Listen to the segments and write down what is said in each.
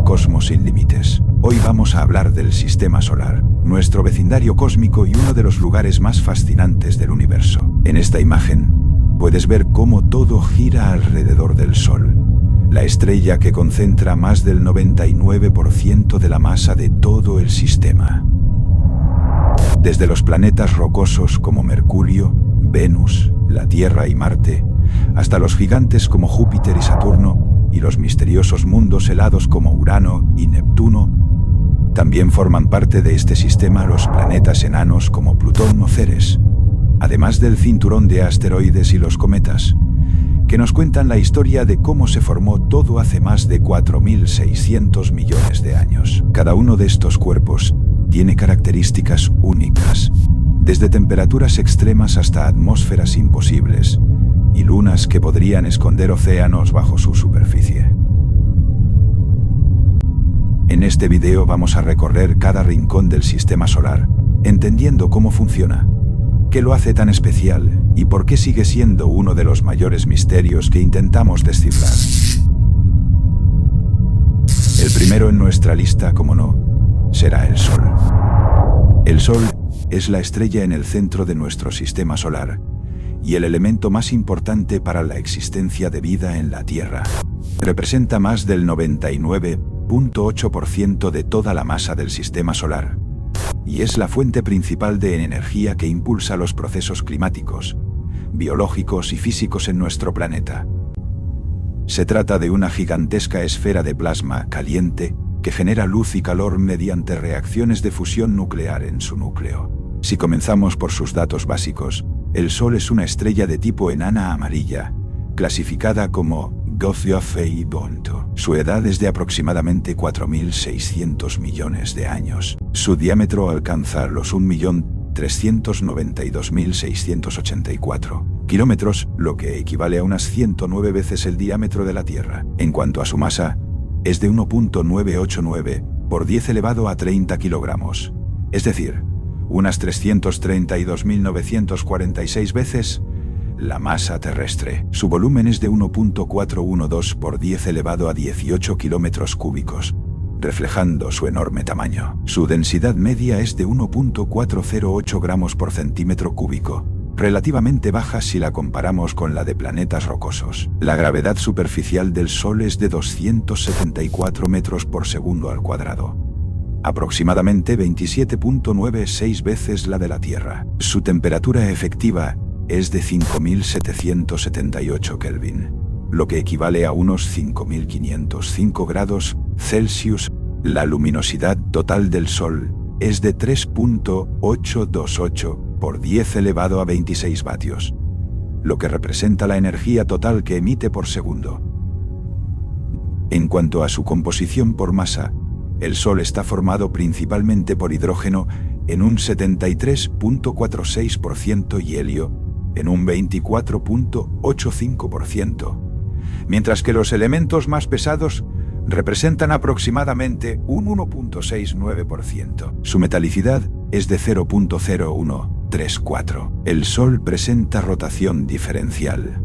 a Cosmos sin Límites. Hoy vamos a hablar del Sistema Solar, nuestro vecindario cósmico y uno de los lugares más fascinantes del universo. En esta imagen, puedes ver cómo todo gira alrededor del Sol, la estrella que concentra más del 99% de la masa de todo el sistema. Desde los planetas rocosos como Mercurio, Venus, la Tierra y Marte, hasta los gigantes como Júpiter y Saturno, y los misteriosos mundos helados como Urano y Neptuno, también forman parte de este sistema los planetas enanos como Plutón o Ceres, además del cinturón de asteroides y los cometas, que nos cuentan la historia de cómo se formó todo hace más de 4.600 millones de años. Cada uno de estos cuerpos tiene características únicas, desde temperaturas extremas hasta atmósferas imposibles y lunas que podrían esconder océanos bajo su superficie. En este video vamos a recorrer cada rincón del sistema solar, entendiendo cómo funciona, qué lo hace tan especial y por qué sigue siendo uno de los mayores misterios que intentamos descifrar. El primero en nuestra lista, como no, será el Sol. El Sol es la estrella en el centro de nuestro sistema solar y el elemento más importante para la existencia de vida en la Tierra. Representa más del 99.8% de toda la masa del sistema solar y es la fuente principal de energía que impulsa los procesos climáticos, biológicos y físicos en nuestro planeta. Se trata de una gigantesca esfera de plasma caliente que genera luz y calor mediante reacciones de fusión nuclear en su núcleo. Si comenzamos por sus datos básicos, el Sol es una estrella de tipo enana amarilla, clasificada como Gothiopheibonto. Su edad es de aproximadamente 4.600 millones de años. Su diámetro alcanza los 1.392.684 kilómetros, lo que equivale a unas 109 veces el diámetro de la Tierra. En cuanto a su masa, es de 1.989 por 10 elevado a 30 kilogramos, es decir, unas 332.946 veces la masa terrestre. Su volumen es de 1.412 por 10 elevado a 18 kilómetros cúbicos, reflejando su enorme tamaño. Su densidad media es de 1.408 gramos por centímetro cúbico, relativamente baja si la comparamos con la de planetas rocosos. La gravedad superficial del Sol es de 274 metros por segundo al cuadrado, aproximadamente 27.96 veces la de la Tierra. Su temperatura efectiva es de 5.778 Kelvin, lo que equivale a unos 5.505 grados Celsius. La luminosidad total del Sol es de 3.828 por 10 elevado a 26 vatios, lo que representa la energía total que emite por segundo. En cuanto a su composición por masa, el Sol está formado principalmente por hidrógeno en un 73.46% y helio en un 24.85%, mientras que los elementos más pesados representan aproximadamente un 1.69%. Su metalicidad es de 0.0134. El Sol presenta rotación diferencial.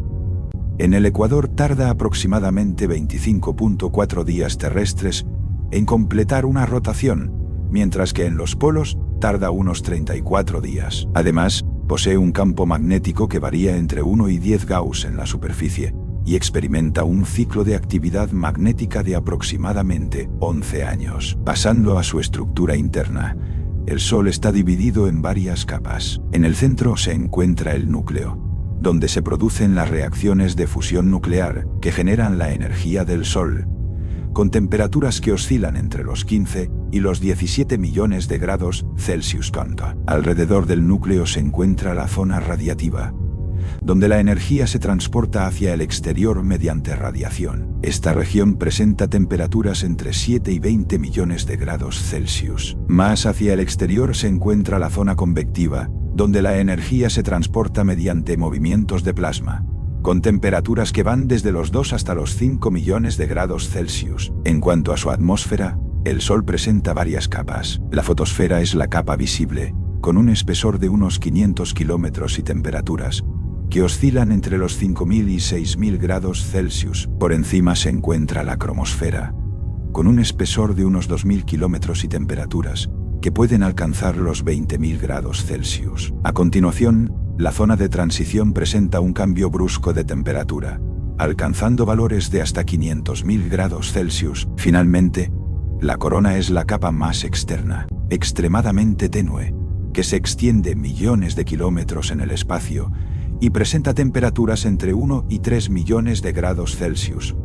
En el ecuador tarda aproximadamente 25.4 días terrestres en completar una rotación, mientras que en los polos tarda unos 34 días. Además, posee un campo magnético que varía entre 1 y 10 Gauss en la superficie y experimenta un ciclo de actividad magnética de aproximadamente 11 años. Pasando a su estructura interna, el Sol está dividido en varias capas. En el centro se encuentra el núcleo, donde se producen las reacciones de fusión nuclear que generan la energía del Sol, con temperaturas que oscilan entre los 15 y los 17 millones de grados Celsius. Alrededor del núcleo se encuentra la zona radiativa, donde la energía se transporta hacia el exterior mediante radiación. Esta región presenta temperaturas entre 7 y 20 millones de grados Celsius. Más hacia el exterior se encuentra la zona convectiva, donde la energía se transporta mediante movimientos de plasma, con temperaturas que van desde los 2 hasta los 5 millones de grados Celsius. En cuanto a su atmósfera, el Sol presenta varias capas. La fotosfera es la capa visible, con un espesor de unos 500 kilómetros y temperaturas que oscilan entre los 5.000 y 6.000 grados Celsius. Por encima se encuentra la cromosfera, con un espesor de unos 2000 kilómetros y temperaturas que pueden alcanzar los 20.000 grados Celsius. A continuación, la zona de transición presenta un cambio brusco de temperatura, alcanzando valores de hasta 500.000 grados Celsius. Finalmente, la corona es la capa más externa, extremadamente tenue, que se extiende millones de kilómetros en el espacio y presenta temperaturas entre 1 y 3 millones de grados Celsius.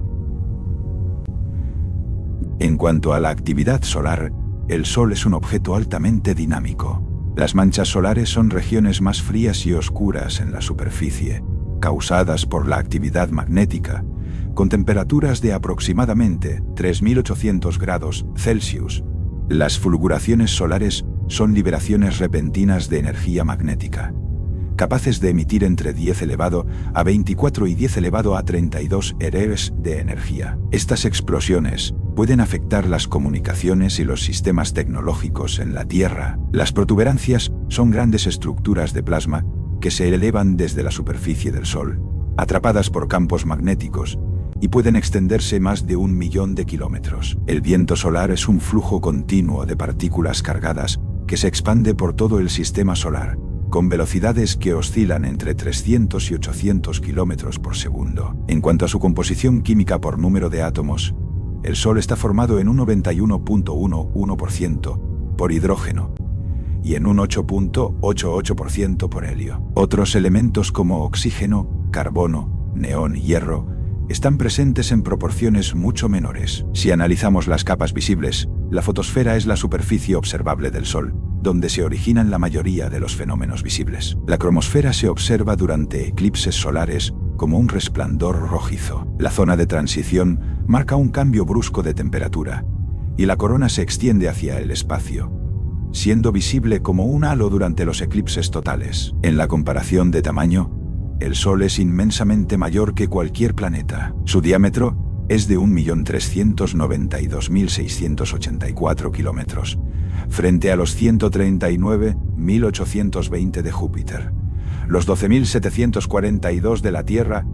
En cuanto a la actividad solar, el Sol es un objeto altamente dinámico. Las manchas solares son regiones más frías y oscuras en la superficie, causadas por la actividad magnética, con temperaturas de aproximadamente 3.800 grados Celsius. Las fulguraciones solares son liberaciones repentinas de energía magnética, capaces de emitir entre 10 elevado a 24 y 10 elevado a 32 ereves de energía. Estas explosiones pueden afectar las comunicaciones y los sistemas tecnológicos en la Tierra. Las protuberancias son grandes estructuras de plasma que se elevan desde la superficie del Sol, atrapadas por campos magnéticos, y pueden extenderse más de 1 millón de kilómetros. El viento solar es un flujo continuo de partículas cargadas que se expande por todo el sistema solar, con velocidades que oscilan entre 300 y 800 kilómetros por segundo. En cuanto a su composición química por número de átomos, el Sol está formado en un 91.11% por hidrógeno y en un 8.88% por helio. Otros elementos como oxígeno, carbono, neón y hierro están presentes en proporciones mucho menores. Si analizamos las capas visibles, la fotosfera es la superficie observable del Sol, donde se originan la mayoría de los fenómenos visibles. La cromosfera se observa durante eclipses solares como un resplandor rojizo. La zona de transición marca un cambio brusco de temperatura, y la corona se extiende hacia el espacio, siendo visible como un halo durante los eclipses totales. En la comparación de tamaño, el Sol es inmensamente mayor que cualquier planeta. Su diámetro es de 1.392.684 kilómetros, frente a los 139.820 de Júpiter, los 12.742 de la Tierra.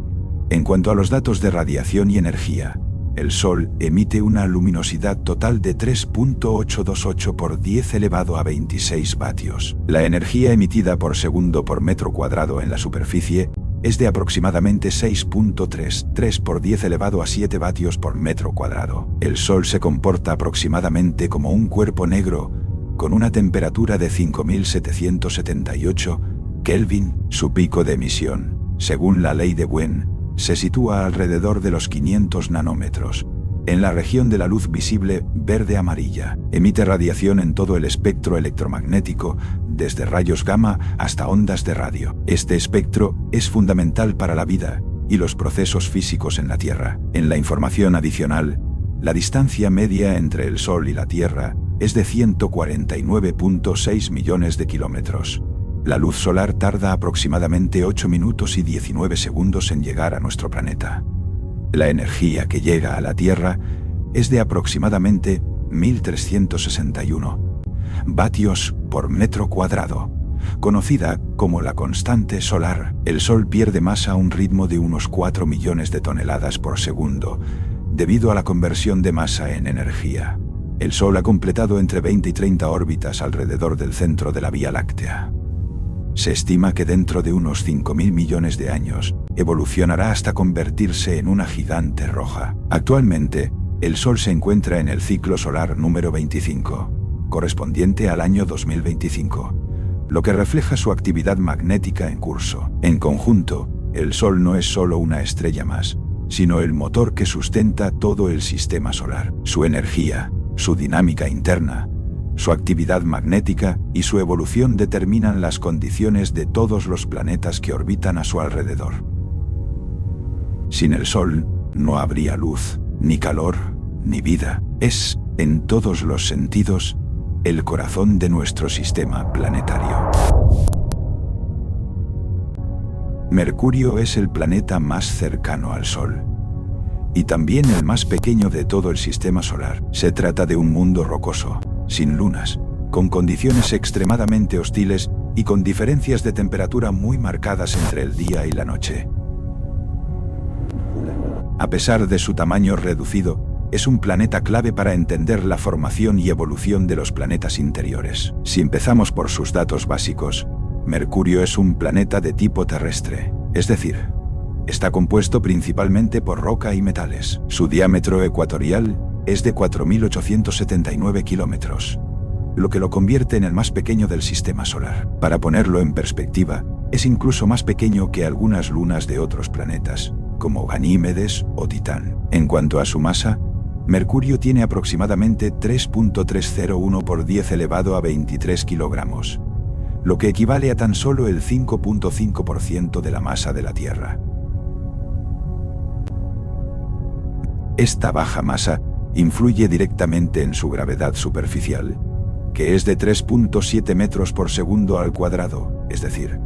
En cuanto a los datos de radiación y energía, el Sol emite una luminosidad total de 3.828 por 10 elevado a 26 vatios. La energía emitida por segundo por metro cuadrado en la superficie es de aproximadamente 6.33 por 10 elevado a 7 vatios por metro cuadrado. El Sol se comporta aproximadamente como un cuerpo negro, con una temperatura de 5.778 Kelvin. Su pico de emisión, según la ley de Wien, se sitúa alrededor de los 500 nanómetros, en la región de la luz visible verde-amarilla. Emite radiación en todo el espectro electromagnético, desde rayos gamma hasta ondas de radio. Este espectro es fundamental para la vida y los procesos físicos en la Tierra. En la información adicional, la distancia media entre el Sol y la Tierra es de 149.6 millones de kilómetros. La luz solar tarda aproximadamente 8 minutos y 19 segundos en llegar a nuestro planeta. La energía que llega a la Tierra es de aproximadamente 1.361 vatios por metro cuadrado, conocida como la constante solar. El Sol pierde masa a un ritmo de unos 4 millones de toneladas por segundo, debido a la conversión de masa en energía. El Sol ha completado entre 20 y 30 órbitas alrededor del centro de la Vía Láctea. Se estima que dentro de unos 5.000 millones de años, evolucionará hasta convertirse en una gigante roja. Actualmente, el Sol se encuentra en el ciclo solar número 25, correspondiente al año 2025, lo que refleja su actividad magnética en curso. En conjunto, el Sol no es solo una estrella más, sino el motor que sustenta todo el sistema solar. Su energía, su dinámica interna, su actividad magnética y su evolución determinan las condiciones de todos los planetas que orbitan a su alrededor. Sin el Sol, no habría luz, ni calor, ni vida. Es, en todos los sentidos, el corazón de nuestro sistema planetario. Mercurio es el planeta más cercano al Sol, y también el más pequeño de todo el sistema solar. Se trata de un mundo rocoso, sin lunas, con condiciones extremadamente hostiles y con diferencias de temperatura muy marcadas entre el día y la noche. A pesar de su tamaño reducido, es un planeta clave para entender la formación y evolución de los planetas interiores. Si empezamos por sus datos básicos, Mercurio es un planeta de tipo terrestre, es decir, está compuesto principalmente por roca y metales. Su diámetro ecuatorial es de 4.879 kilómetros, lo que lo convierte en el más pequeño del sistema solar. Para ponerlo en perspectiva, es incluso más pequeño que algunas lunas de otros planetas, como Ganímedes o Titán. En cuanto a su masa, Mercurio tiene aproximadamente 3.301 por 10 elevado a 23 kilogramos, lo que equivale a tan solo el 5.5% de la masa de la Tierra. Esta baja masa influye directamente en su gravedad superficial, que es de 3.7 metros por segundo al cuadrado, es decir,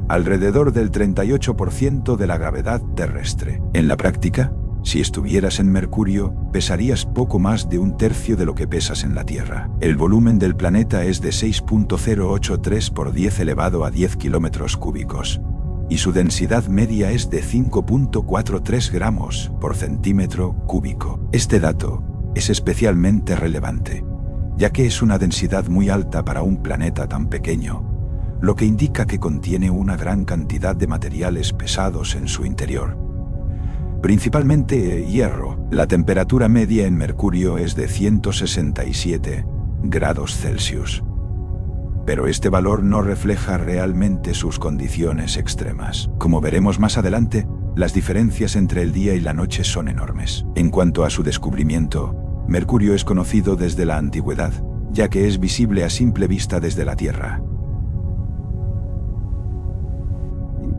alrededor del 38% de la gravedad terrestre. En la práctica, si estuvieras en Mercurio, pesarías poco más de un tercio de lo que pesas en la Tierra. El volumen del planeta es de 6.083 por 10 elevado a 10 kilómetros cúbicos, y su densidad media es de 5.43 gramos por centímetro cúbico. Este dato es especialmente relevante, ya que es una densidad muy alta para un planeta tan pequeño, lo que indica que contiene una gran cantidad de materiales pesados en su interior, principalmente hierro. La temperatura media en Mercurio es de 167 grados Celsius, pero este valor no refleja realmente sus condiciones extremas. Como veremos más adelante, las diferencias entre el día y la noche son enormes. En cuanto a su descubrimiento, Mercurio es conocido desde la antigüedad, ya que es visible a simple vista desde la Tierra.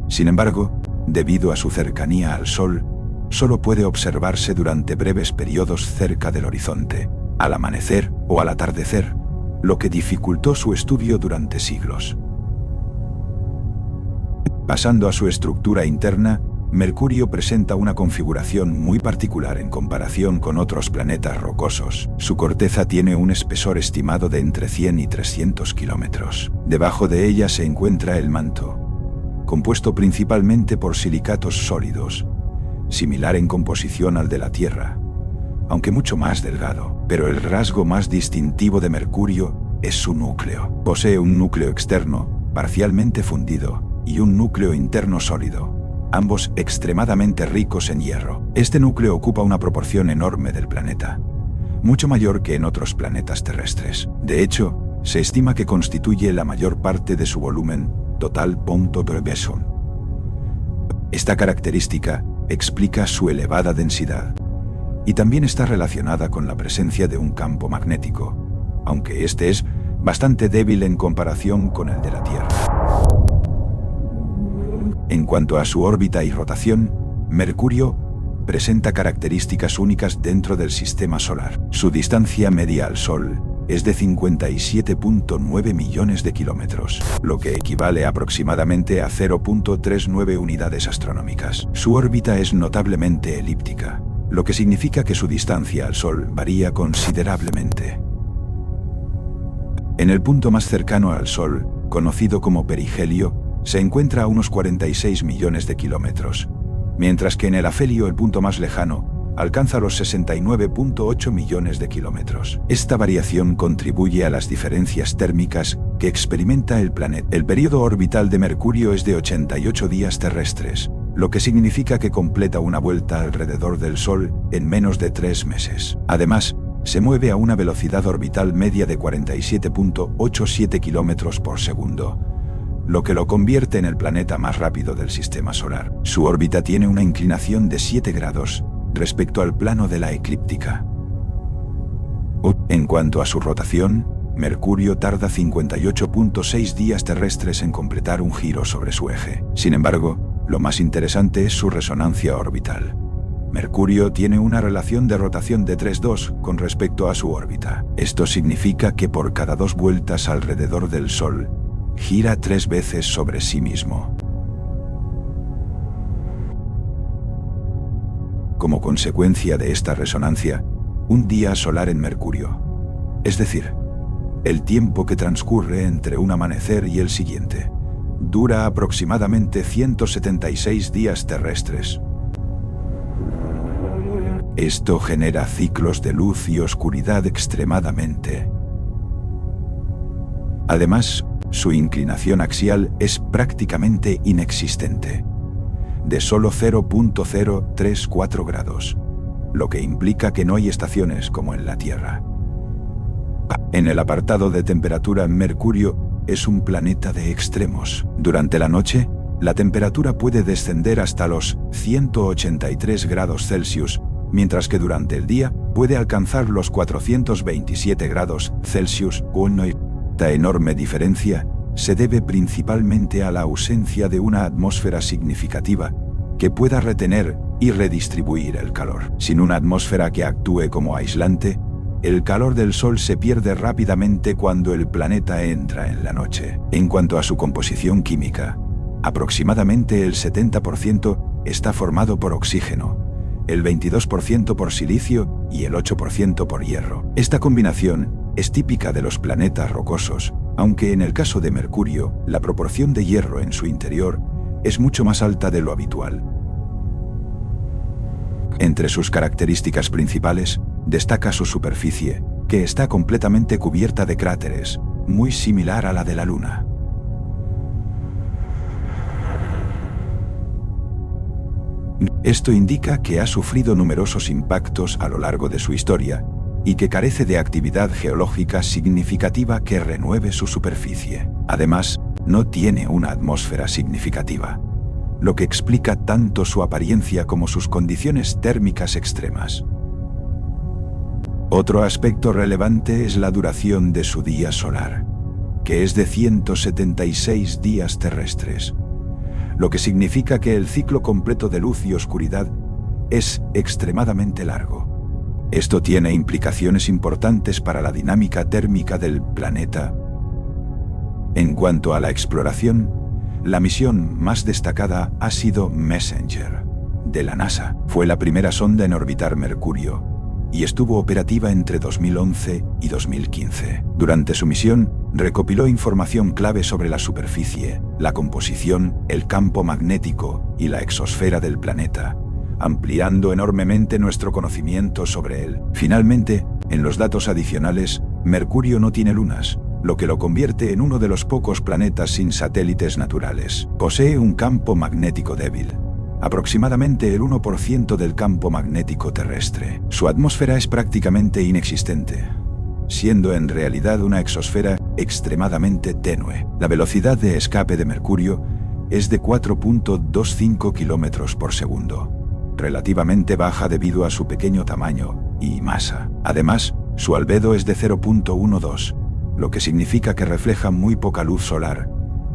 Sin embargo, debido a su cercanía al Sol, solo puede observarse durante breves periodos cerca del horizonte, al amanecer o al atardecer, lo que dificultó su estudio durante siglos. Pasando a su estructura interna, Mercurio presenta una configuración muy particular en comparación con otros planetas rocosos. Su corteza tiene un espesor estimado de entre 100 y 300 kilómetros. Debajo de ella se encuentra el manto, compuesto principalmente por silicatos sólidos, similar en composición al de la Tierra, aunque mucho más delgado. Pero el rasgo más distintivo de Mercurio es su núcleo. Posee un núcleo externo, parcialmente fundido, y un núcleo interno sólido, ambos extremadamente ricos en hierro. Este núcleo ocupa una proporción enorme del planeta, mucho mayor que en otros planetas terrestres. De hecho, se estima que constituye la mayor parte de su volumen total. Esta característica explica su elevada densidad, y también está relacionada con la presencia de un campo magnético, aunque este es bastante débil en comparación con el de la Tierra. En cuanto a su órbita y rotación, Mercurio presenta características únicas dentro del sistema solar. Su distancia media al Sol es de 57.9 millones de kilómetros, lo que equivale aproximadamente a 0.39 unidades astronómicas. Su órbita es notablemente elíptica, lo que significa que su distancia al Sol varía considerablemente. En el punto más cercano al Sol, conocido como perihelio, se encuentra a unos 46 millones de kilómetros, mientras que en el afelio, el punto más lejano, alcanza los 69.8 millones de kilómetros. Esta variación contribuye a las diferencias térmicas que experimenta el planeta. El periodo orbital de Mercurio es de 88 días terrestres, lo que significa que completa una vuelta alrededor del Sol en menos de 3 meses. Además, se mueve a una velocidad orbital media de 47.87 kilómetros por segundo, lo que lo convierte en el planeta más rápido del sistema solar. Su órbita tiene una inclinación de 7 grados respecto al plano de la eclíptica. En cuanto a su rotación, Mercurio tarda 58.6 días terrestres en completar un giro sobre su eje. Sin embargo, lo más interesante es su resonancia orbital. Mercurio tiene una relación de rotación de 3:2 con respecto a su órbita. Esto significa que por cada 2 vueltas alrededor del Sol, gira 3 veces sobre sí mismo. Como consecuencia de esta resonancia, un día solar en Mercurio, es decir, el tiempo que transcurre entre un amanecer y el siguiente, dura aproximadamente 176 días terrestres. Esto genera ciclos de luz y oscuridad extremadamente. Además, su inclinación axial es prácticamente inexistente, de solo 0.034 grados, lo que implica que no hay estaciones como en la Tierra. En el apartado de temperatura, Mercurio es un planeta de extremos. Durante la noche, la temperatura puede descender hasta los 183 grados Celsius, mientras que durante el día puede alcanzar los 427 grados Celsius. Esta enorme diferencia se debe principalmente a la ausencia de una atmósfera significativa que pueda retener y redistribuir el calor. Sin una atmósfera que actúe como aislante, el calor del Sol se pierde rápidamente cuando el planeta entra en la noche. En cuanto a su composición química, aproximadamente el 70% está formado por oxígeno, el 22% por silicio y el 8% por hierro. Esta combinación es típica de los planetas rocosos, aunque en el caso de Mercurio, la proporción de hierro en su interior es mucho más alta de lo habitual. Entre sus características principales, destaca su superficie, que está completamente cubierta de cráteres, muy similar a la de la Luna. Esto indica que ha sufrido numerosos impactos a lo largo de su historia y que carece de actividad geológica significativa que renueve su superficie. Además, no tiene una atmósfera significativa, lo que explica tanto su apariencia como sus condiciones térmicas extremas. Otro aspecto relevante es la duración de su día solar, que es de 176 días terrestres, lo que significa que el ciclo completo de luz y oscuridad es extremadamente largo. Esto tiene implicaciones importantes para la dinámica térmica del planeta. En cuanto a la exploración, la misión más destacada ha sido Messenger, de la NASA. Fue la primera sonda en orbitar Mercurio y estuvo operativa entre 2011 y 2015. Durante su misión, recopiló información clave sobre la superficie, la composición, el campo magnético y la exosfera del planeta, ampliando enormemente nuestro conocimiento sobre él. Finalmente, en los datos adicionales, Mercurio no tiene lunas, lo que lo convierte en uno de los pocos planetas sin satélites naturales. Posee un campo magnético débil, aproximadamente el 1% del campo magnético terrestre. Su atmósfera es prácticamente inexistente, siendo en realidad una exosfera extremadamente tenue. La velocidad de escape de Mercurio es de 4.25 km por segundo, relativamente baja debido a su pequeño tamaño y masa. Además, su albedo es de 0.12, lo que significa que refleja muy poca luz solar,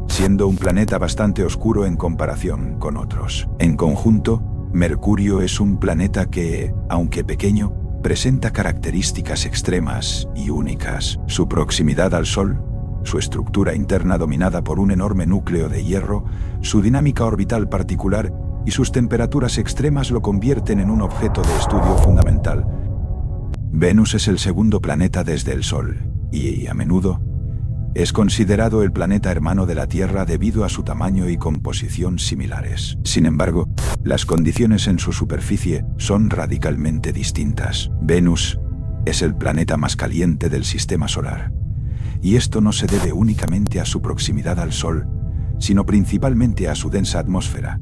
siendo un planeta bastante oscuro en comparación con otros. En conjunto, Mercurio es un planeta que, aunque pequeño, presenta características extremas y únicas. Su proximidad al Sol, su estructura interna dominada por un enorme núcleo de hierro, su dinámica orbital particular y sus temperaturas extremas lo convierten en un objeto de estudio fundamental. Venus es el segundo planeta desde el Sol, y, a menudo, es considerado el planeta hermano de la Tierra debido a su tamaño y composición similares. Sin embargo, las condiciones en su superficie son radicalmente distintas. Venus es el planeta más caliente del sistema solar, y esto no se debe únicamente a su proximidad al Sol, sino principalmente a su densa atmósfera,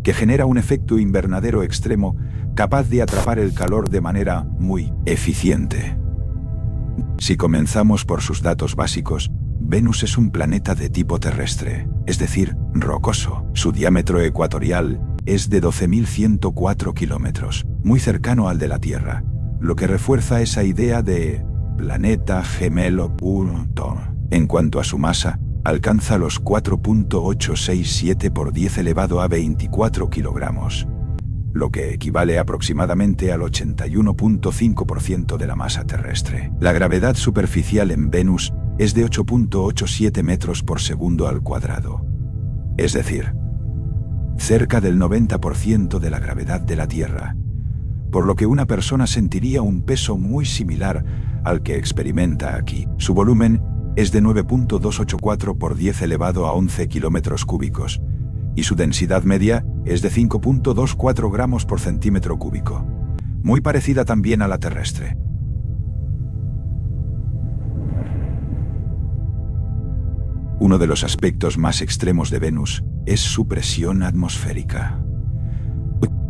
que genera un efecto invernadero extremo capaz de atrapar el calor de manera muy eficiente. Si comenzamos por sus datos básicos, Venus es un planeta de tipo terrestre, es decir, rocoso. Su diámetro ecuatorial es de 12.104 kilómetros, muy cercano al de la Tierra, lo que refuerza esa idea de planeta gemelo. En cuanto a su masa, alcanza los 4.867 por 10 elevado a 24 kilogramos, lo que equivale aproximadamente al 81.5% de la masa terrestre. La gravedad superficial en Venus es de 8.87 metros por segundo al cuadrado, es decir, cerca del 90% de la gravedad de la Tierra, por lo que una persona sentiría un peso muy similar al que experimenta aquí. Su volumen es de 9.284 por 10 elevado a 11 kilómetros cúbicos, y su densidad media es de 5.24 gramos por centímetro cúbico, muy parecida también a la terrestre. Uno de los aspectos más extremos de Venus es su presión atmosférica.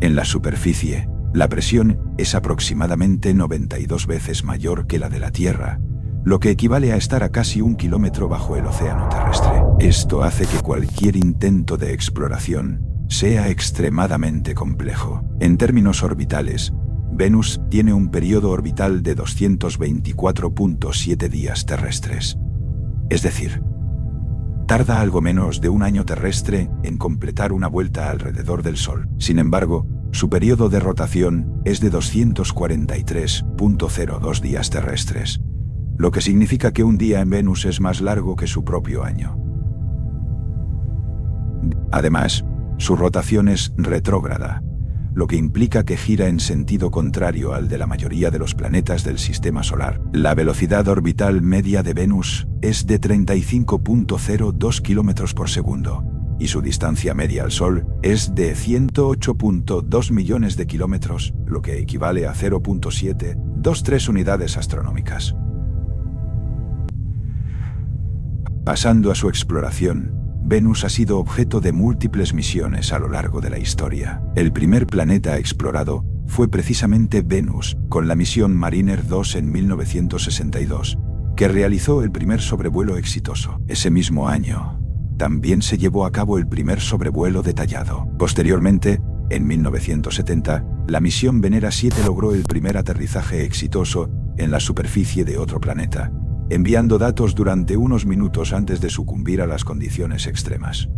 En la superficie, la presión es aproximadamente 92 veces mayor que la de la Tierra, lo que equivale a estar a casi 1 kilómetro bajo el océano terrestre. Esto hace que cualquier intento de exploración sea extremadamente complejo. En términos orbitales, Venus tiene un periodo orbital de 224.7 días terrestres. Es decir, tarda algo menos de un año terrestre en completar una vuelta alrededor del Sol. Sin embargo, su periodo de rotación es de 243.02 días terrestres, lo que significa que un día en Venus es más largo que su propio año. Además, su rotación es retrógrada, lo que implica que gira en sentido contrario al de la mayoría de los planetas del Sistema Solar. La velocidad orbital media de Venus es de 35.02 km por segundo, y su distancia media al Sol es de 108.2 millones de kilómetros, lo que equivale a 0.723 unidades astronómicas. Pasando a su exploración, Venus ha sido objeto de múltiples misiones a lo largo de la historia. El primer planeta explorado fue precisamente Venus, con la misión Mariner 2 en 1962, que realizó el primer sobrevuelo exitoso. Ese mismo año, también se llevó a cabo el primer sobrevuelo detallado. Posteriormente, en 1970, la misión Venera 7 logró el primer aterrizaje exitoso en la superficie de otro planeta, enviando datos durante unos minutos antes de sucumbir a las condiciones extremas.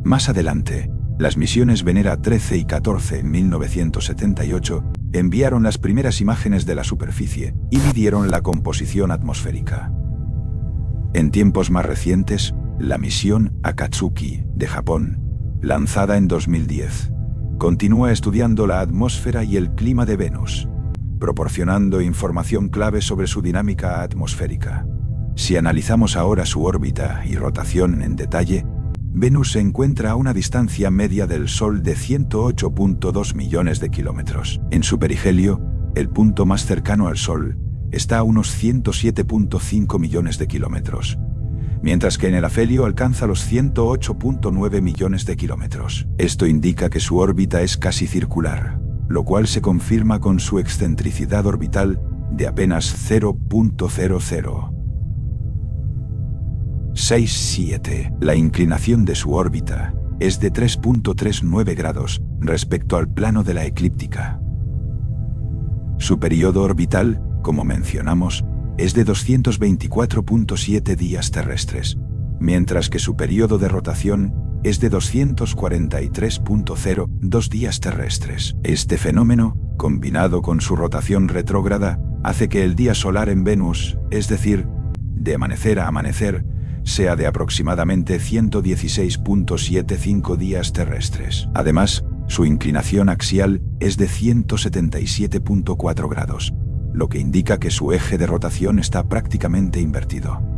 Más adelante, las misiones Venera 13 y 14 en 1978 enviaron las primeras imágenes de la superficie y midieron la composición atmosférica. En tiempos más recientes, la misión Akatsuki, de Japón, lanzada en 2010, continúa estudiando la atmósfera y el clima de Venus, proporcionando información clave sobre su dinámica atmosférica. Si analizamos ahora su órbita y rotación en detalle, Venus se encuentra a una distancia media del Sol de 108.2 millones de kilómetros. En su perihelio, el punto más cercano al Sol, está a unos 107.5 millones de kilómetros, mientras que en el afelio alcanza los 108.9 millones de kilómetros. Esto indica que su órbita es casi circular, lo cual se confirma con su excentricidad orbital de apenas 0.0067. La inclinación de su órbita es de 3.39 grados respecto al plano de la eclíptica. Su periodo orbital, como mencionamos, es de 224.7 días terrestres, mientras que su periodo de rotación es de 243.02 días terrestres. Este fenómeno, combinado con su rotación retrógrada, hace que el día solar en Venus, es decir, de amanecer a amanecer, sea de aproximadamente 116.75 días terrestres. Además, su inclinación axial es de 177.4 grados, lo que indica que su eje de rotación está prácticamente invertido.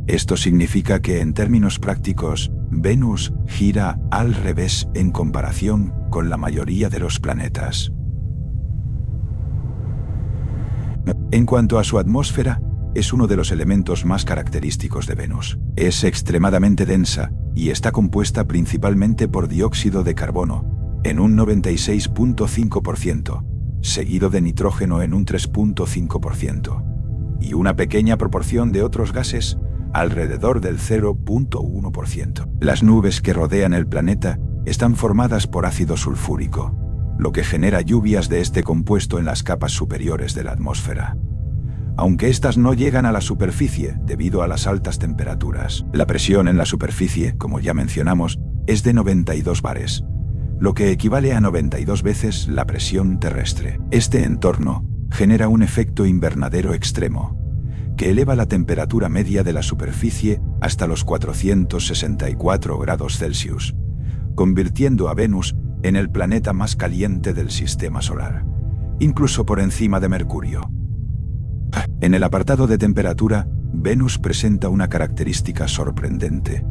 Esto significa que, en términos prácticos, Venus gira al revés en comparación con la mayoría de los planetas. En cuanto a su atmósfera, es uno de los elementos más característicos de Venus. Es extremadamente densa y está compuesta principalmente por dióxido de carbono, en un 96.5%, seguido de nitrógeno en un 3.5%, y una pequeña proporción de otros gases, alrededor del 0.1%. Las nubes que rodean el planeta están formadas por ácido sulfúrico, lo que genera lluvias de este compuesto en las capas superiores de la atmósfera. Aunque estas no llegan a la superficie debido a las altas temperaturas. La presión en la superficie, como ya mencionamos, es de 92 bares, lo que equivale a 92 veces la presión terrestre. Este entorno genera un efecto invernadero extremo, que eleva la temperatura media de la superficie hasta los 464 grados Celsius, convirtiendo a Venus en el planeta más caliente del Sistema Solar, incluso por encima de Mercurio. En el apartado de temperatura, Venus presenta una característica sorprendente.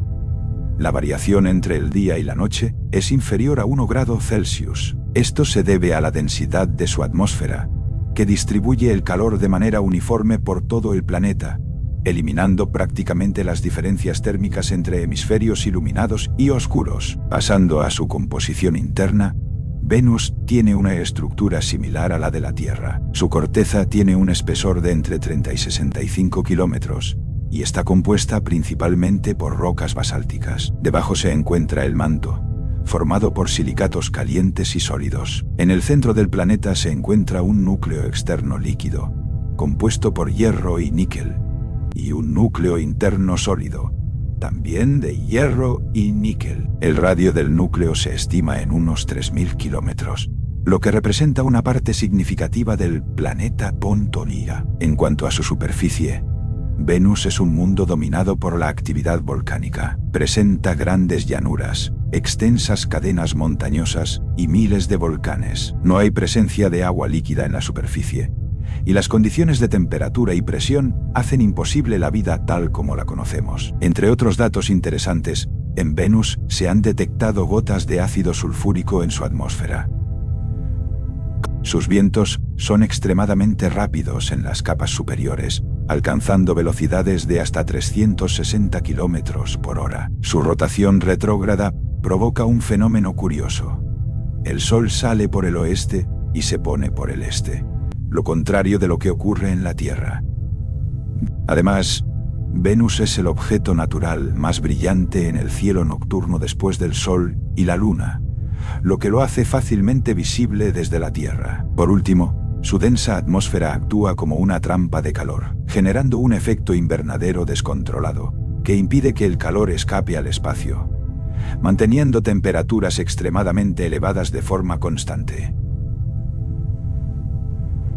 La variación entre el día y la noche es inferior a 1 grado Celsius, Esto se debe a la densidad de su atmósfera, que distribuye el calor de manera uniforme por todo el planeta, eliminando prácticamente las diferencias térmicas entre hemisferios iluminados y oscuros. Pasando a su composición interna, Venus tiene una estructura similar a la de la Tierra. Su corteza tiene un espesor de entre 30 y 65 kilómetros, y está compuesta principalmente por rocas basálticas. Debajo se encuentra el manto, formado por silicatos calientes y sólidos. En el centro del planeta se encuentra un núcleo externo líquido, compuesto por hierro y níquel, y un núcleo interno sólido, también de hierro y níquel. El radio del núcleo se estima en unos 3.000 kilómetros, lo que representa una parte significativa del planeta Pontonia. En cuanto a su superficie, Venus es un mundo dominado por la actividad volcánica. Presenta grandes llanuras, extensas cadenas montañosas y miles de volcanes. No hay presencia de agua líquida en la superficie, y las condiciones de temperatura y presión hacen imposible la vida tal como la conocemos. Entre otros datos interesantes, en Venus se han detectado gotas de ácido sulfúrico en su atmósfera. Sus vientos son extremadamente rápidos en las capas superiores, alcanzando velocidades de hasta 360 kilómetros por hora. Su rotación retrógrada provoca un fenómeno curioso. El Sol sale por el oeste y se pone por el este, lo contrario de lo que ocurre en la Tierra. Además, Venus es el objeto natural más brillante en el cielo nocturno después del Sol y la Luna, lo que lo hace fácilmente visible desde la Tierra. Por último, su densa atmósfera actúa como una trampa de calor, generando un efecto invernadero descontrolado, que impide que el calor escape al espacio, manteniendo temperaturas extremadamente elevadas de forma constante.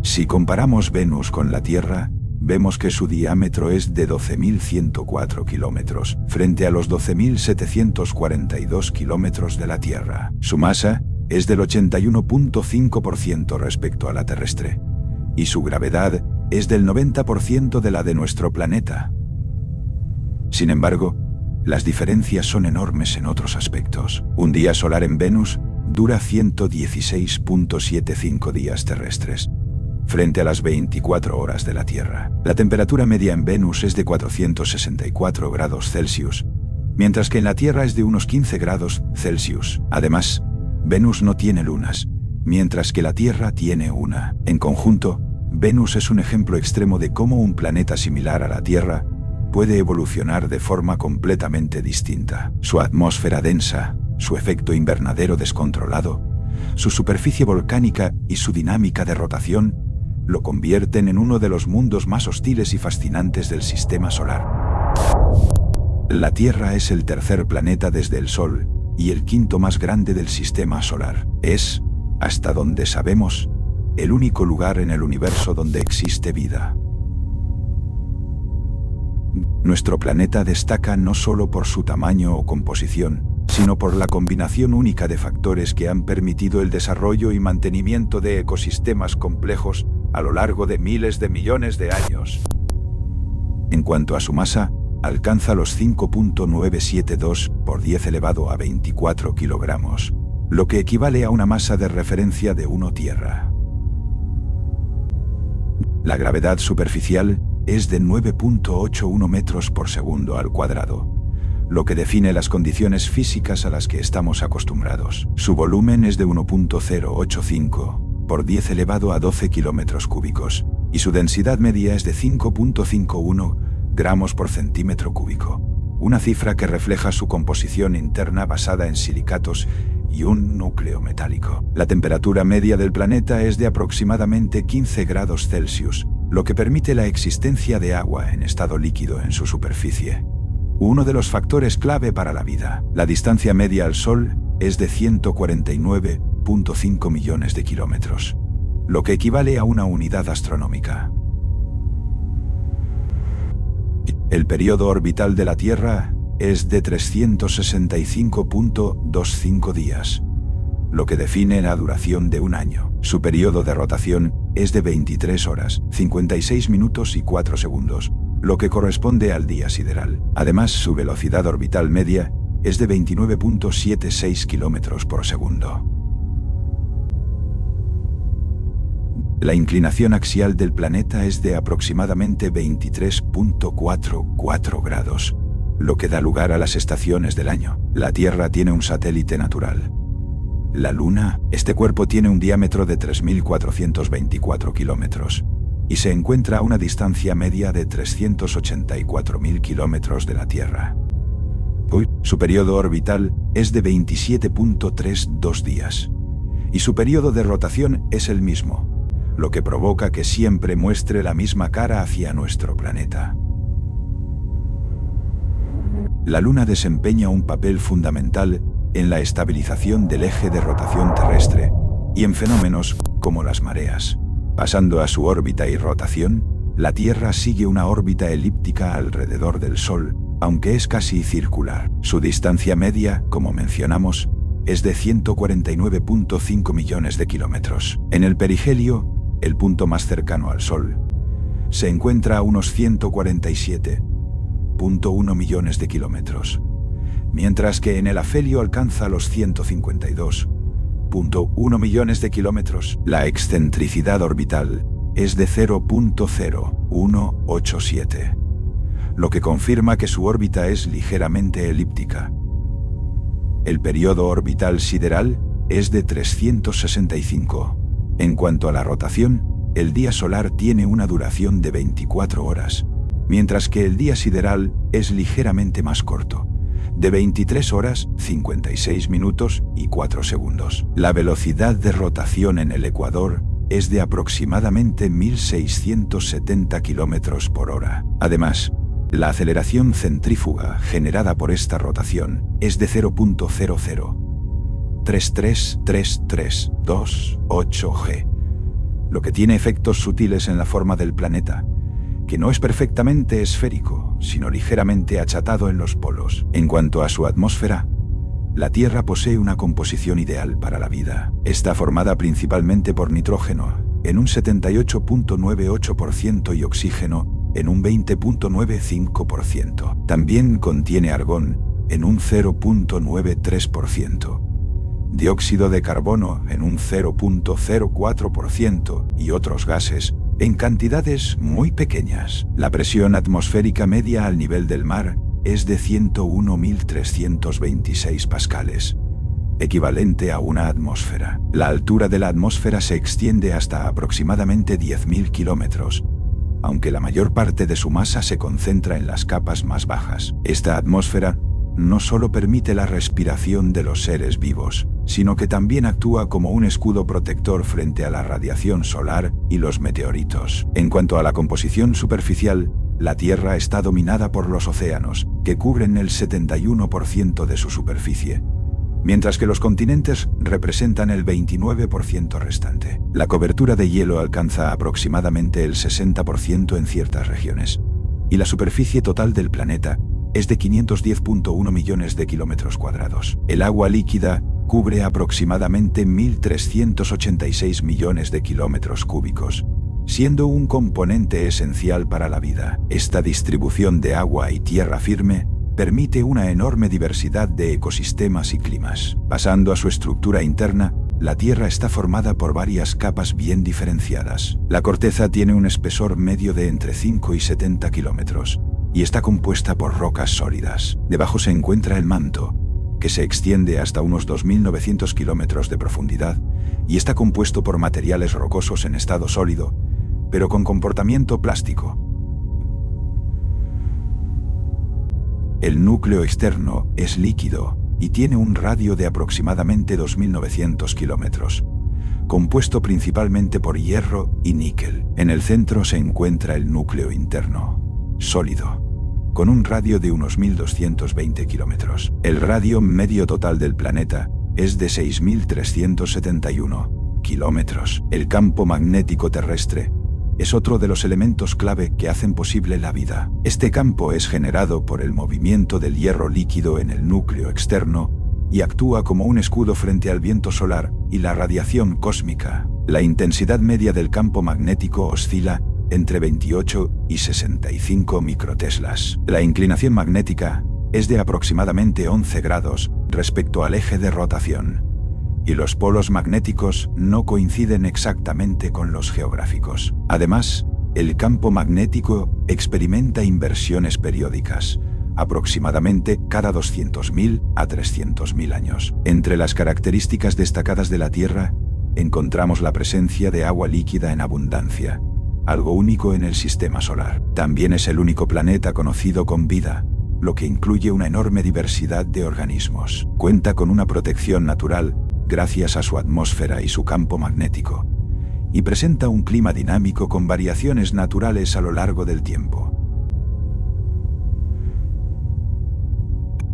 Si comparamos Venus con la Tierra, vemos que su diámetro es de 12.104 kilómetros, frente a los 12.742 kilómetros de la Tierra. Su masa es del 81.5% respecto a la terrestre, y su gravedad es del 90% de la de nuestro planeta. Sin embargo, las diferencias son enormes en otros aspectos. Un día solar en Venus dura 116.75 días terrestres, frente a las 24 horas de la Tierra. La temperatura media en Venus es de 464 grados Celsius, mientras que en la Tierra es de unos 15 grados Celsius. Además, Venus no tiene lunas, mientras que la Tierra tiene una. En conjunto, Venus es un ejemplo extremo de cómo un planeta similar a la Tierra puede evolucionar de forma completamente distinta. Su atmósfera densa, su efecto invernadero descontrolado, su superficie volcánica y su dinámica de rotación lo convierten en uno de los mundos más hostiles y fascinantes del sistema solar. La Tierra es el tercer planeta desde el Sol y el quinto más grande del sistema solar. Es, hasta donde sabemos, el único lugar en el universo donde existe vida. Nuestro planeta destaca no solo por su tamaño o composición, sino por la combinación única de factores que han permitido el desarrollo y mantenimiento de ecosistemas complejos a lo largo de miles de millones de años. En cuanto a su masa, alcanza los 5.972 por 10 elevado a 24 kilogramos, lo que equivale a una masa de referencia de 1 Tierra. La gravedad superficial es de 9.81 metros por segundo al cuadrado, lo que define las condiciones físicas a las que estamos acostumbrados. Su volumen es de 1.085 por 10 elevado a 12 kilómetros cúbicos, y su densidad media es de 5.51 gramos por centímetro cúbico, una cifra que refleja su composición interna basada en silicatos y un núcleo metálico. La temperatura media del planeta es de aproximadamente 15 grados Celsius, lo que permite la existencia de agua en estado líquido en su superficie, uno de los factores clave para la vida. La distancia media al Sol es de 149.5 millones de kilómetros, lo que equivale a una unidad astronómica. El periodo orbital de la Tierra es de 365.25 días, lo que define la duración de un año. Su periodo de rotación es de 23 horas, 56 minutos y 4 segundos, lo que corresponde al día sideral. Además, su velocidad orbital media es de 29.76 kilómetros por segundo. La inclinación axial del planeta es de aproximadamente 23.44 grados, lo que da lugar a las estaciones del año. La Tierra tiene un satélite natural. La Luna, este cuerpo tiene un diámetro de 3.424 kilómetros y se encuentra a una distancia media de 384.000 kilómetros de la Tierra. Su periodo orbital es de 27.32 días y su periodo de rotación es el mismo, lo que provoca que siempre muestre la misma cara hacia nuestro planeta. La Luna desempeña un papel fundamental en la estabilización del eje de rotación terrestre y en fenómenos como las mareas. Pasando a su órbita y rotación, la Tierra sigue una órbita elíptica alrededor del Sol, aunque es casi circular. Su distancia media, como mencionamos, es de 149.5 millones de kilómetros. En el perihelio, el punto más cercano al Sol, se encuentra a unos 147.1 millones de kilómetros, mientras que en el afelio alcanza los 152.1 millones de kilómetros. La excentricidad orbital es de 0.0187, lo que confirma que su órbita es ligeramente elíptica. El periodo orbital sideral es de 365. En cuanto a la rotación, el día solar tiene una duración de 24 horas, mientras que el día sideral es ligeramente más corto, de 23 horas, 56 minutos y 4 segundos. La velocidad de rotación en el ecuador es de aproximadamente 1.670 kilómetros por hora. Además, la aceleración centrífuga generada por esta rotación es de 0.0033328 G, lo que tiene efectos sutiles en la forma del planeta, que no es perfectamente esférico, sino ligeramente achatado en los polos. En cuanto a su atmósfera, la Tierra posee una composición ideal para la vida. Está formada principalmente por nitrógeno, en un 78.98% y oxígeno, en un 20.95%. También contiene argón, en un 0.93%, dióxido de carbono, en un 0.04% y otros gases, en cantidades muy pequeñas. La presión atmosférica media al nivel del mar es de 101.326 pascales, equivalente a una atmósfera. La altura de la atmósfera se extiende hasta aproximadamente 10.000 kilómetros, aunque la mayor parte de su masa se concentra en las capas más bajas. Esta atmósfera no solo permite la respiración de los seres vivos, sino que también actúa como un escudo protector frente a la radiación solar y los meteoritos. En cuanto a la composición superficial, la Tierra está dominada por los océanos, que cubren el 71% de su superficie, mientras que los continentes representan el 29% restante. La cobertura de hielo alcanza aproximadamente el 60% en ciertas regiones, y la superficie total del planeta es de 510.1 millones de kilómetros cuadrados. El agua líquida cubre aproximadamente 1.386 millones de kilómetros cúbicos, siendo un componente esencial para la vida. Esta distribución de agua y tierra firme permite una enorme diversidad de ecosistemas y climas. Pasando a su estructura interna, la Tierra está formada por varias capas bien diferenciadas. La corteza tiene un espesor medio de entre 5 y 70 kilómetros y está compuesta por rocas sólidas. Debajo se encuentra el manto, que se extiende hasta unos 2.900 kilómetros de profundidad y está compuesto por materiales rocosos en estado sólido, pero con comportamiento plástico. El núcleo externo es líquido y tiene un radio de aproximadamente 2.900 kilómetros, compuesto principalmente por hierro y níquel. En el centro se encuentra el núcleo interno, sólido, con un radio de unos 1.220 kilómetros. El radio medio total del planeta es de 6.371 kilómetros. El campo magnético terrestre es otro de los elementos clave que hacen posible la vida. Este campo es generado por el movimiento del hierro líquido en el núcleo externo y actúa como un escudo frente al viento solar y la radiación cósmica. La intensidad media del campo magnético oscila entre 28 y 65 microteslas. La inclinación magnética es de aproximadamente 11 grados respecto al eje de rotación, y los polos magnéticos no coinciden exactamente con los geográficos. Además, el campo magnético experimenta inversiones periódicas, aproximadamente cada 200.000 a 300.000 años. Entre las características destacadas de la Tierra, encontramos la presencia de agua líquida en abundancia, algo único en el sistema solar. También es el único planeta conocido con vida, lo que incluye una enorme diversidad de organismos. Cuenta con una protección natural gracias a su atmósfera y su campo magnético, y presenta un clima dinámico con variaciones naturales a lo largo del tiempo.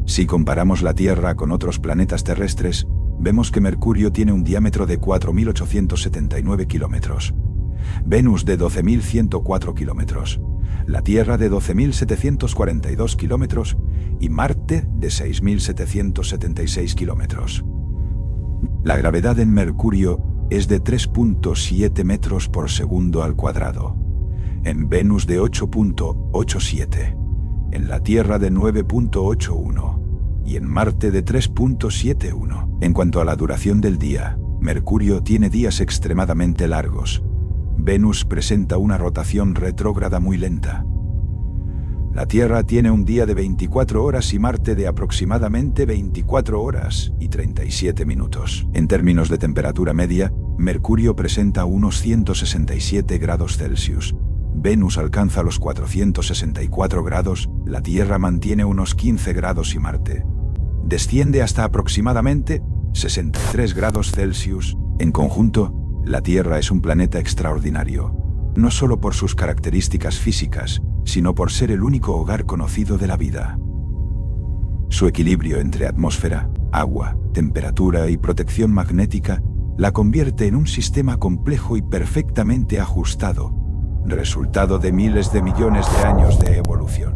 Si comparamos la Tierra con otros planetas terrestres, vemos que Mercurio tiene un diámetro de 4.879 kilómetros, Venus de 12.104 kilómetros, la Tierra de 12.742 kilómetros y Marte de 6.776 kilómetros. La gravedad en Mercurio es de 3.7 metros por segundo al cuadrado, en Venus de 8.87, en la Tierra de 9.81 y en Marte de 3.71. En cuanto a la duración del día, Mercurio tiene días extremadamente largos. Venus presenta una rotación retrógrada muy lenta. La Tierra tiene un día de 24 horas y Marte de aproximadamente 24 horas y 37 minutos. En términos de temperatura media, Mercurio presenta unos 167 grados Celsius. Venus alcanza los 464 grados, la Tierra mantiene unos 15 grados y Marte desciende hasta aproximadamente 63 grados Celsius. En conjunto, la Tierra es un planeta extraordinario, no solo por sus características físicas, sino por ser el único hogar conocido de la vida. Su equilibrio entre atmósfera, agua, temperatura y protección magnética la convierte en un sistema complejo y perfectamente ajustado, resultado de miles de millones de años de evolución.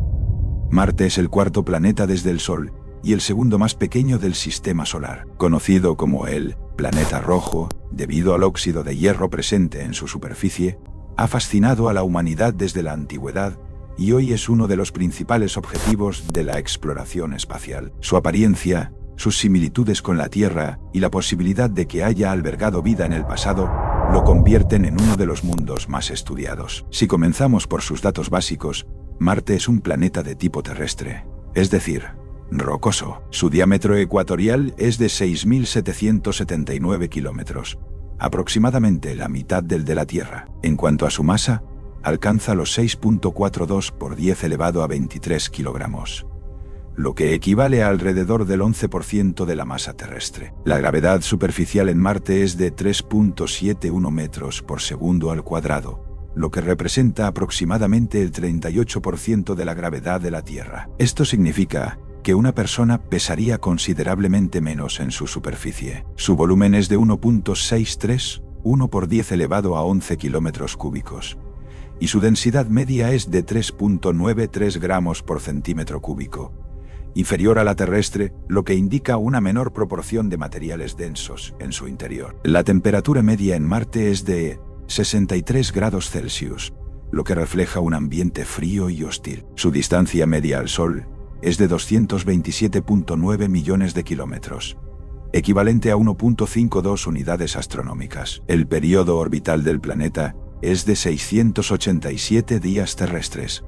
Marte es el cuarto planeta desde el Sol y el segundo más pequeño del sistema solar, conocido como el planeta rojo, debido al óxido de hierro presente en su superficie. Ha fascinado a la humanidad desde la antigüedad y hoy es uno de los principales objetivos de la exploración espacial. Su apariencia, sus similitudes con la Tierra y la posibilidad de que haya albergado vida en el pasado lo convierten en uno de los mundos más estudiados. Si comenzamos por sus datos básicos, Marte es un planeta de tipo terrestre, es decir, rocoso. Su diámetro ecuatorial es de 6.779 kilómetros, aproximadamente la mitad del de la Tierra. En cuanto a su masa, alcanza los 6.42 por 10 elevado a 23 kilogramos, lo que equivale a alrededor del 11% de la masa terrestre. La gravedad superficial en Marte es de 3.71 metros por segundo al cuadrado, lo que representa aproximadamente el 38% de la gravedad de la Tierra. Esto significa que una persona pesaría considerablemente menos en su superficie. Su volumen es de 1.631 por 10 elevado a 11 kilómetros cúbicos, y su densidad media es de 3.93 gramos por centímetro cúbico, inferior a la terrestre, lo que indica una menor proporción de materiales densos en su interior. La temperatura media en Marte es de 63 grados Celsius, lo que refleja un ambiente frío y hostil. Su distancia media al Sol es de 227.9 millones de kilómetros, equivalente a 1.52 unidades astronómicas. El periodo orbital del planeta es de 687 días terrestres,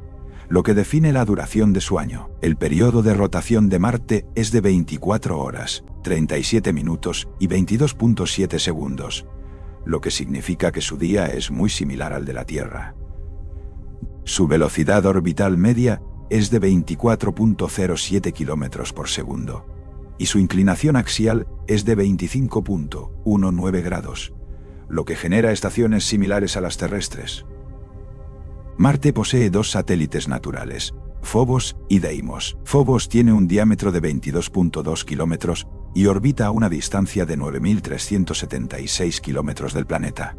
lo que define la duración de su año. El periodo de rotación de Marte es de 24 horas, 37 minutos y 22.7 segundos, lo que significa que su día es muy similar al de la Tierra. Su velocidad orbital media es de 24.07 kilómetros por segundo, y su inclinación axial es de 25.19 grados, lo que genera estaciones similares a las terrestres. Marte posee dos satélites naturales, Phobos y Deimos. Phobos tiene un diámetro de 22.2 kilómetros y orbita a una distancia de 9.376 kilómetros del planeta,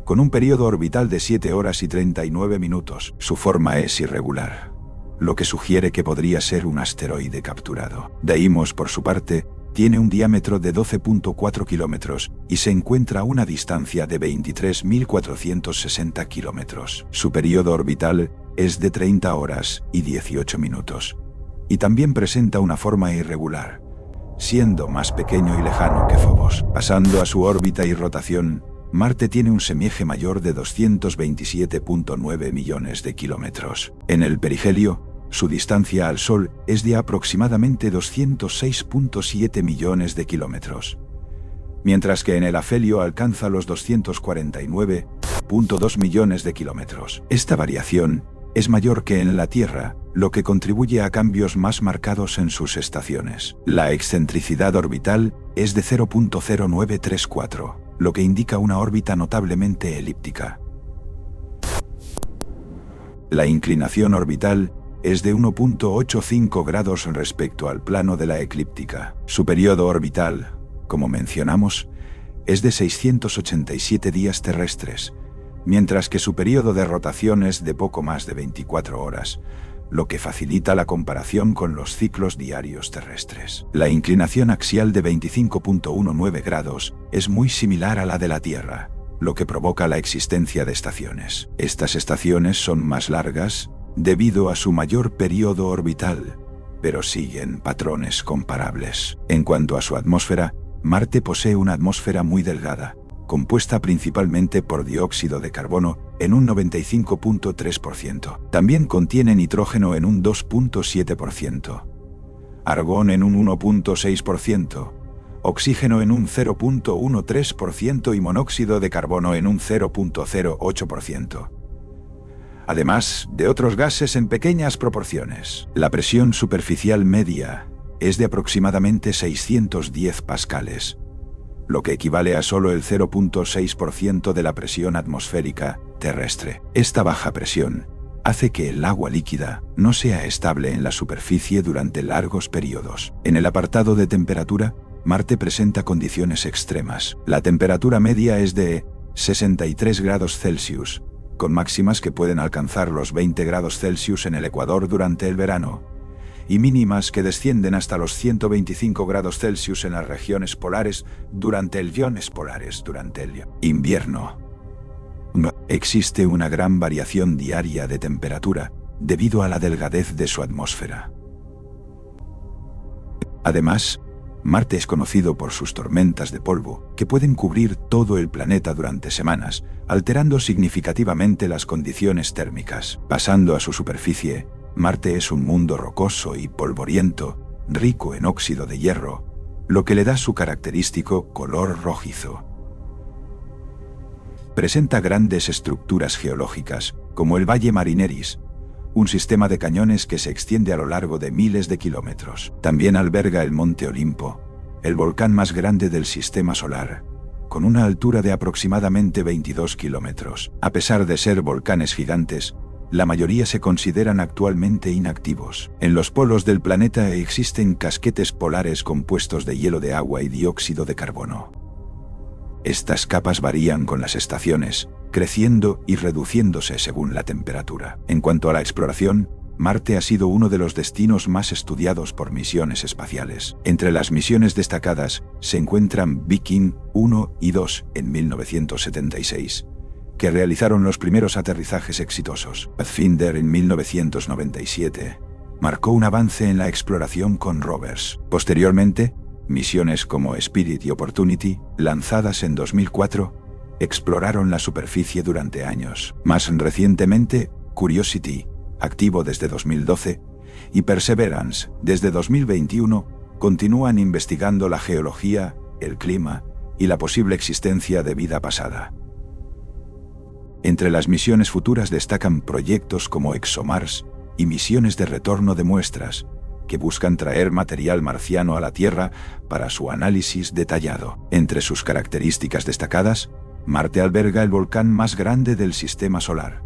con un periodo orbital de 7 horas y 39 minutos. Su forma es irregular, lo que sugiere que podría ser un asteroide capturado. Deimos, por su parte, tiene un diámetro de 12.4 kilómetros y se encuentra a una distancia de 23.460 kilómetros. Su periodo orbital es de 30 horas y 18 minutos, y también presenta una forma irregular, siendo más pequeño y lejano que Phobos. Pasando a su órbita y rotación, Marte tiene un semieje mayor de 227.9 millones de kilómetros. En el perihelio, su distancia al Sol es de aproximadamente 206.7 millones de kilómetros, mientras que en el afelio alcanza los 249.2 millones de kilómetros. Esta variación es mayor que en la Tierra, lo que contribuye a cambios más marcados en sus estaciones. La excentricidad orbital es de 0.0934, lo que indica una órbita notablemente elíptica. La inclinación orbital es de 1.85 grados respecto al plano de la eclíptica. Su periodo orbital, como mencionamos, es de 687 días terrestres, mientras que su periodo de rotación es de poco más de 24 horas, lo que facilita la comparación con los ciclos diarios terrestres. La inclinación axial de 25.19 grados es muy similar a la de la Tierra, lo que provoca la existencia de estaciones. Estas estaciones son más largas debido a su mayor periodo orbital, pero siguen patrones comparables. En cuanto a su atmósfera, Marte posee una atmósfera muy delgada, compuesta principalmente por dióxido de carbono en un 95.3%. También contiene nitrógeno en un 2.7%, argón en un 1.6%, oxígeno en un 0.13% y monóxido de carbono en un 0.08%. Además de otros gases en pequeñas proporciones. La presión superficial media es de aproximadamente 610 pascales, lo que equivale a solo el 0.6% de la presión atmosférica terrestre. Esta baja presión hace que el agua líquida no sea estable en la superficie durante largos periodos. En el apartado de temperatura, Marte presenta condiciones extremas. La temperatura media es de 63 grados Celsius, con máximas que pueden alcanzar los 20 grados Celsius en el Ecuador durante el verano, y mínimas que descienden hasta los 125 grados Celsius en las regiones polares durante el invierno. Existe una gran variación diaria de temperatura debido a la delgadez de su atmósfera. Además, Marte es conocido por sus tormentas de polvo, que pueden cubrir todo el planeta durante semanas, alterando significativamente las condiciones térmicas. Pasando a su superficie, Marte es un mundo rocoso y polvoriento, rico en óxido de hierro, lo que le da su característico color rojizo. Presenta grandes estructuras geológicas, como el Valle Marineris, un sistema de cañones que se extiende a lo largo de miles de kilómetros. También alberga el Monte Olimpo, el volcán más grande del sistema solar, con una altura de aproximadamente 22 kilómetros. A pesar de ser volcanes gigantes, la mayoría se consideran actualmente inactivos. En los polos del planeta existen casquetes polares compuestos de hielo de agua y dióxido de carbono. Estas capas varían con las estaciones, creciendo y reduciéndose según la temperatura. En cuanto a la exploración, Marte ha sido uno de los destinos más estudiados por misiones espaciales. Entre las misiones destacadas se encuentran Viking 1 y 2 en 1976, que realizaron los primeros aterrizajes exitosos. Pathfinder en 1997 marcó un avance en la exploración con rovers. Posteriormente, misiones como Spirit y Opportunity, lanzadas en 2004, exploraron la superficie durante años. Más recientemente, Curiosity, activo desde 2012, y Perseverance, desde 2021, continúan investigando la geología, el clima y la posible existencia de vida pasada. Entre las misiones futuras destacan proyectos como ExoMars y misiones de retorno de muestras, que buscan traer material marciano a la Tierra para su análisis detallado. Entre sus características destacadas, Marte alberga el volcán más grande del sistema solar.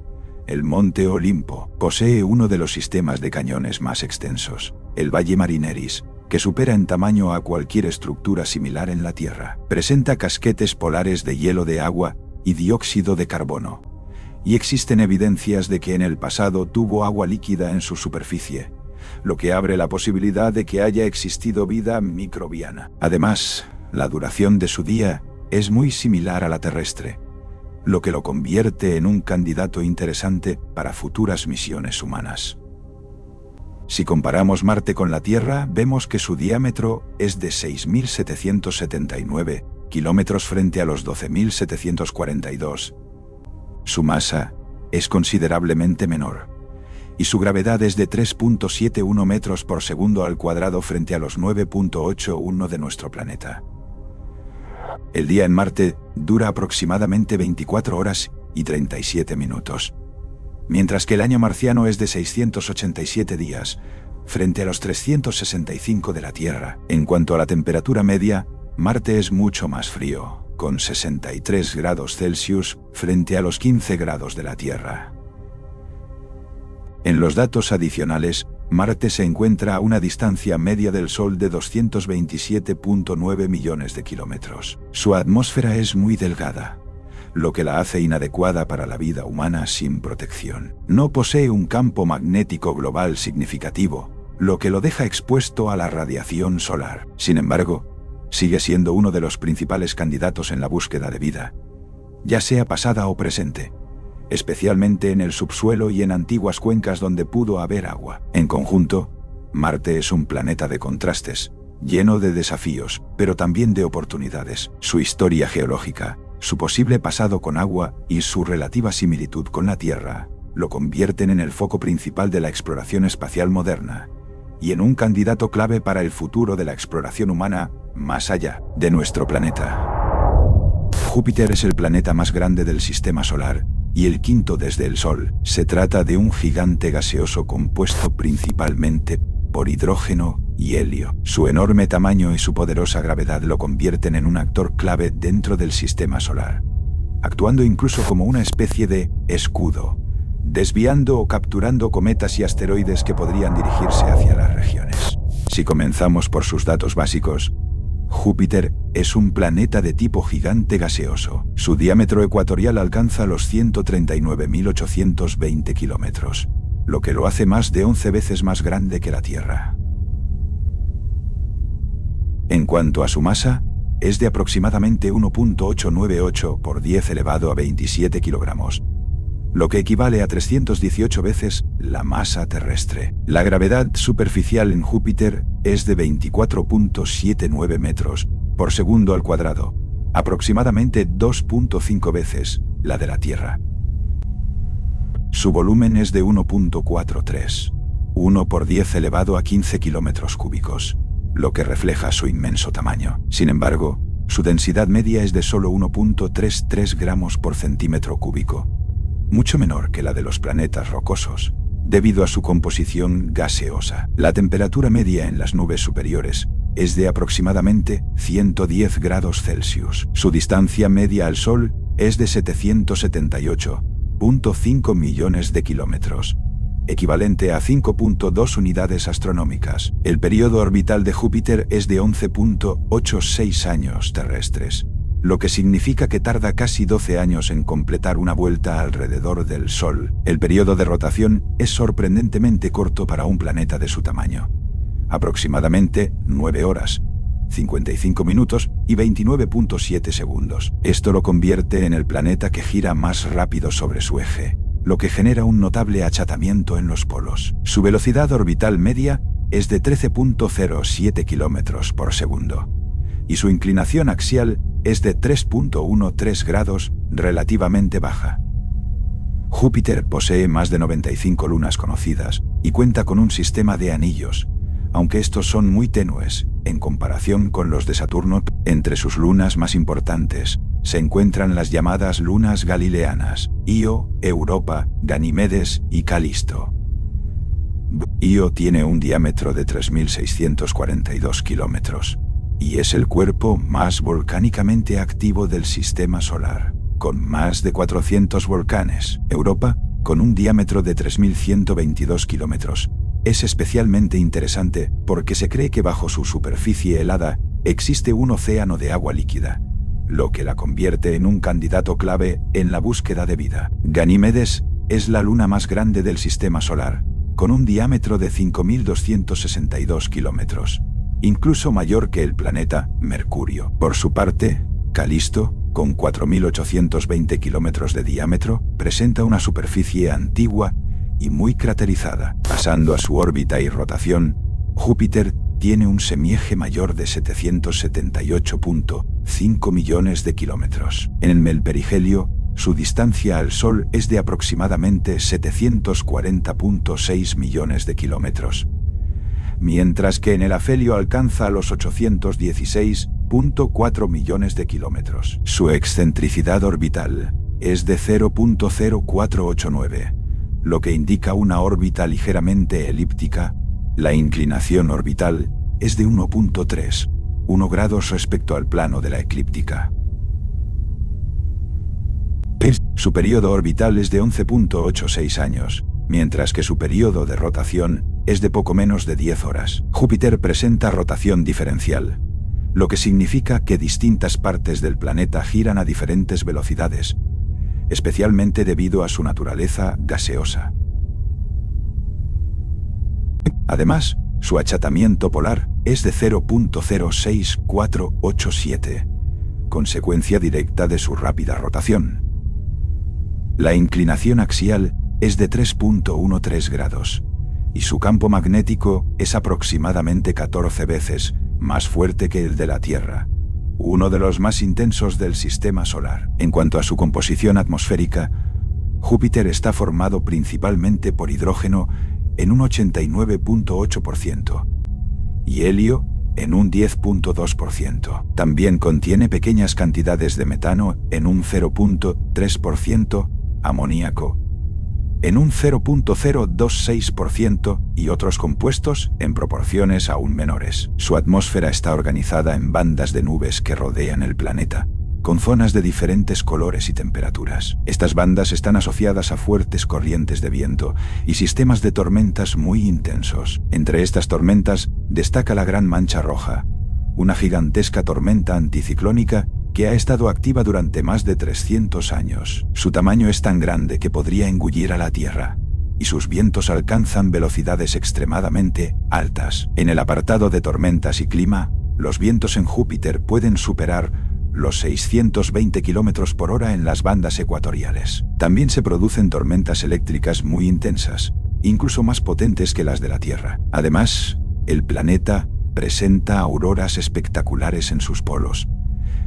El Monte Olimpo posee uno de los sistemas de cañones más extensos, el Valle Marineris, que supera en tamaño a cualquier estructura similar en la Tierra. Presenta casquetes polares de hielo de agua y dióxido de carbono, y existen evidencias de que en el pasado tuvo agua líquida en su superficie, lo que abre la posibilidad de que haya existido vida microbiana. Además, la duración de su día es muy similar a la terrestre, lo que lo convierte en un candidato interesante para futuras misiones humanas. Si comparamos Marte con la Tierra, vemos que su diámetro es de 6.779 kilómetros frente a los 12.742. Su masa es considerablemente menor, y su gravedad es de 3.71 metros por segundo al cuadrado frente a los 9.81 de nuestro planeta. El día en Marte dura aproximadamente 24 horas y 37 minutos, mientras que el año marciano es de 687 días, frente a los 365 de la Tierra. En cuanto a la temperatura media, Marte es mucho más frío, con 63 grados Celsius frente a los 15 grados de la Tierra. En los datos adicionales, Marte se encuentra a una distancia media del Sol de 227.9 millones de kilómetros. Su atmósfera es muy delgada, lo que la hace inadecuada para la vida humana sin protección. No posee un campo magnético global significativo, lo que lo deja expuesto a la radiación solar. Sin embargo, sigue siendo uno de los principales candidatos en la búsqueda de vida, ya sea pasada o presente, especialmente en el subsuelo y en antiguas cuencas donde pudo haber agua. En conjunto, Marte es un planeta de contrastes, lleno de desafíos, pero también de oportunidades. Su historia geológica, su posible pasado con agua y su relativa similitud con la Tierra lo convierten en el foco principal de la exploración espacial moderna y en un candidato clave para el futuro de la exploración humana más allá de nuestro planeta. Júpiter es el planeta más grande del Sistema Solar y el quinto desde el Sol. Se trata de un gigante gaseoso compuesto principalmente por hidrógeno y helio. Su enorme tamaño y su poderosa gravedad lo convierten en un actor clave dentro del Sistema Solar, actuando incluso como una especie de escudo, desviando o capturando cometas y asteroides que podrían dirigirse hacia las regiones. Si comenzamos por sus datos básicos, Júpiter es un planeta de tipo gigante gaseoso. Su diámetro ecuatorial alcanza los 139.820 kilómetros, lo que lo hace más de 11 veces más grande que la Tierra. En cuanto a su masa, es de aproximadamente 1.898 por 10 elevado a 27 kilogramos, lo que equivale a 318 veces la masa terrestre. La gravedad superficial en Júpiter es de 24.79 metros por segundo al cuadrado, aproximadamente 2.5 veces la de la Tierra. Su volumen es de 1.43, 1 por 10 elevado a 15 kilómetros cúbicos, lo que refleja su inmenso tamaño. Sin embargo, su densidad media es de solo 1.33 gramos por centímetro cúbico, mucho menor que la de los planetas rocosos, debido a su composición gaseosa. La temperatura media en las nubes superiores es de aproximadamente 110 grados Celsius. Su distancia media al Sol es de 778.5 millones de kilómetros, equivalente a 5.2 unidades astronómicas. El periodo orbital de Júpiter es de 11.86 años terrestres, lo que significa que tarda casi 12 años en completar una vuelta alrededor del Sol. El periodo de rotación es sorprendentemente corto para un planeta de su tamaño, aproximadamente 9 horas, 55 minutos y 29.7 segundos. Esto lo convierte en el planeta que gira más rápido sobre su eje, lo que genera un notable achatamiento en los polos. Su velocidad orbital media es de 13.07 kilómetros por segundo, y su inclinación axial es de 3.13 grados, relativamente baja. Júpiter posee más de 95 lunas conocidas y cuenta con un sistema de anillos, aunque estos son muy tenues en comparación con los de Saturno. Entre sus lunas más importantes se encuentran las llamadas lunas galileanas, Io, Europa, Ganímedes y Calisto. Io tiene un diámetro de 3.642 kilómetros y es el cuerpo más volcánicamente activo del Sistema Solar, con más de 400 volcanes. Europa, con un diámetro de 3.122 kilómetros, es especialmente interesante porque se cree que bajo su superficie helada existe un océano de agua líquida, lo que la convierte en un candidato clave en la búsqueda de vida. Ganímedes es la luna más grande del Sistema Solar, con un diámetro de 5.262 kilómetros, incluso mayor que el planeta Mercurio. Por su parte, Calisto, con 4.820 kilómetros de diámetro, presenta una superficie antigua y muy craterizada. Pasando a su órbita y rotación, Júpiter tiene un semieje mayor de 778.5 millones de kilómetros. En el perihelio, su distancia al Sol es de aproximadamente 740.6 millones de kilómetros, mientras que en el afelio alcanza los 816.4 millones de kilómetros. Su excentricidad orbital es de 0.0489, lo que indica una órbita ligeramente elíptica. La inclinación orbital es de 1.31 grados respecto al plano de la eclíptica. Su período orbital es de 11.86 años, mientras que su período de rotación es de poco menos de 10 horas. Júpiter presenta rotación diferencial, lo que significa que distintas partes del planeta giran a diferentes velocidades, especialmente debido a su naturaleza gaseosa. Además, su achatamiento polar es de 0.06487, consecuencia directa de su rápida rotación. La inclinación axial es de 3.13 grados, y su campo magnético es aproximadamente 14 veces más fuerte que el de la Tierra, uno de los más intensos del sistema solar. En cuanto a su composición atmosférica, Júpiter está formado principalmente por hidrógeno en un 89.8% y helio en un 10.2%. También contiene pequeñas cantidades de metano en un 0.3%, amoníaco en un 0.026% y otros compuestos en proporciones aún menores. Su atmósfera está organizada en bandas de nubes que rodean el planeta, con zonas de diferentes colores y temperaturas. Estas bandas están asociadas a fuertes corrientes de viento y sistemas de tormentas muy intensos. Entre estas tormentas destaca la Gran Mancha Roja, una gigantesca tormenta anticiclónica que ha estado activa durante más de 300 años. Su tamaño es tan grande que podría engullir a la Tierra, y sus vientos alcanzan velocidades extremadamente altas. En el apartado de tormentas y clima, los vientos en Júpiter pueden superar los 620 km por hora en las bandas ecuatoriales. También se producen tormentas eléctricas muy intensas, incluso más potentes que las de la Tierra. Además, el planeta presenta auroras espectaculares en sus polos,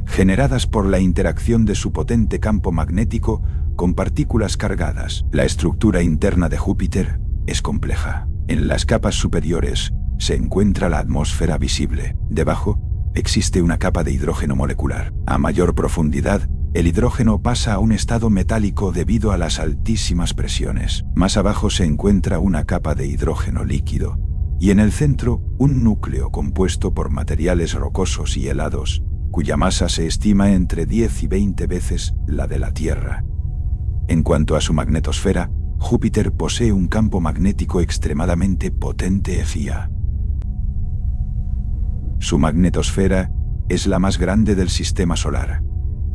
generadas por la interacción de su potente campo magnético con partículas cargadas. La estructura interna de Júpiter es compleja. En las capas superiores se encuentra la atmósfera visible. Debajo existe una capa de hidrógeno molecular. A mayor profundidad, el hidrógeno pasa a un estado metálico debido a las altísimas presiones. Más abajo se encuentra una capa de hidrógeno líquido, y en el centro un núcleo compuesto por materiales rocosos y helados, cuya masa se estima entre 10 y 20 veces la de la Tierra. En cuanto a su magnetosfera, Júpiter posee un campo magnético extremadamente potente (EFIA). Su magnetosfera es la más grande del sistema solar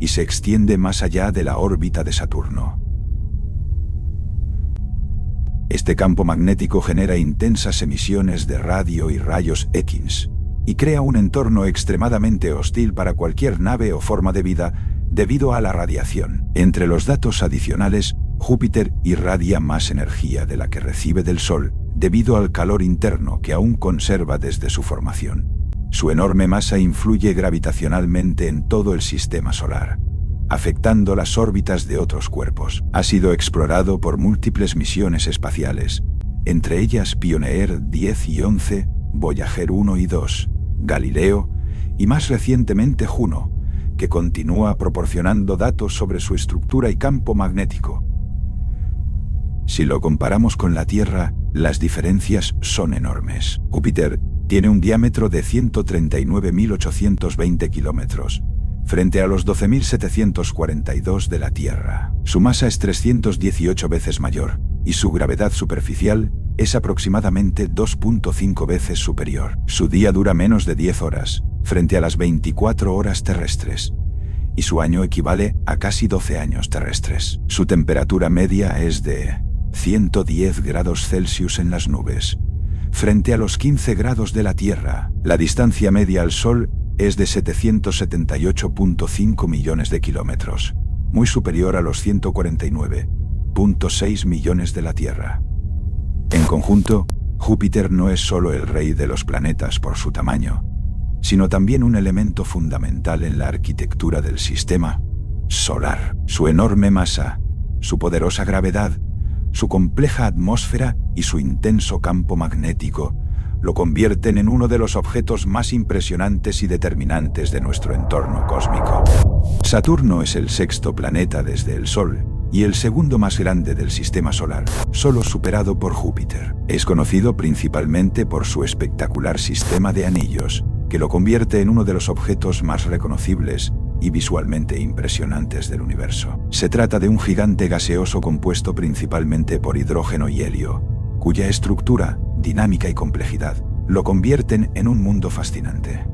y se extiende más allá de la órbita de Saturno. Este campo magnético genera intensas emisiones de radio y rayos X y crea un entorno extremadamente hostil para cualquier nave o forma de vida debido a la radiación. Entre los datos adicionales, Júpiter irradia más energía de la que recibe del Sol debido al calor interno que aún conserva desde su formación. Su enorme masa influye gravitacionalmente en todo el sistema solar, afectando las órbitas de otros cuerpos. Ha sido explorado por múltiples misiones espaciales, entre ellas Pioneer 10 y 11, Voyager 1 y 2, Galileo y más recientemente Juno, que continúa proporcionando datos sobre su estructura y campo magnético. Si lo comparamos con la Tierra, las diferencias son enormes. Júpiter tiene un diámetro de 139.820 kilómetros, frente a los 12.742 de la Tierra. Su masa es 318 veces mayor, y su gravedad superficial es aproximadamente 2.5 veces superior. Su día dura menos de 10 horas, frente a las 24 horas terrestres, y su año equivale a casi 12 años terrestres. Su temperatura media es de 110 grados Celsius en las nubes, frente a los 15 grados de la Tierra. La distancia media al Sol es de 778.5 millones de kilómetros, muy superior a los 149.6 millones de la Tierra. En conjunto, Júpiter no es solo el rey de los planetas por su tamaño, sino también un elemento fundamental en la arquitectura del sistema solar. Su enorme masa, su poderosa gravedad, su compleja atmósfera y su intenso campo magnético lo convierten en uno de los objetos más impresionantes y determinantes de nuestro entorno cósmico. Saturno es el sexto planeta desde el Sol y el segundo más grande del sistema solar, solo superado por Júpiter. Es conocido principalmente por su espectacular sistema de anillos, que lo convierte en uno de los objetos más reconocibles y visualmente impresionantes del universo. Se trata de un gigante gaseoso compuesto principalmente por hidrógeno y helio, cuya estructura, dinámica y complejidad lo convierten en un mundo fascinante.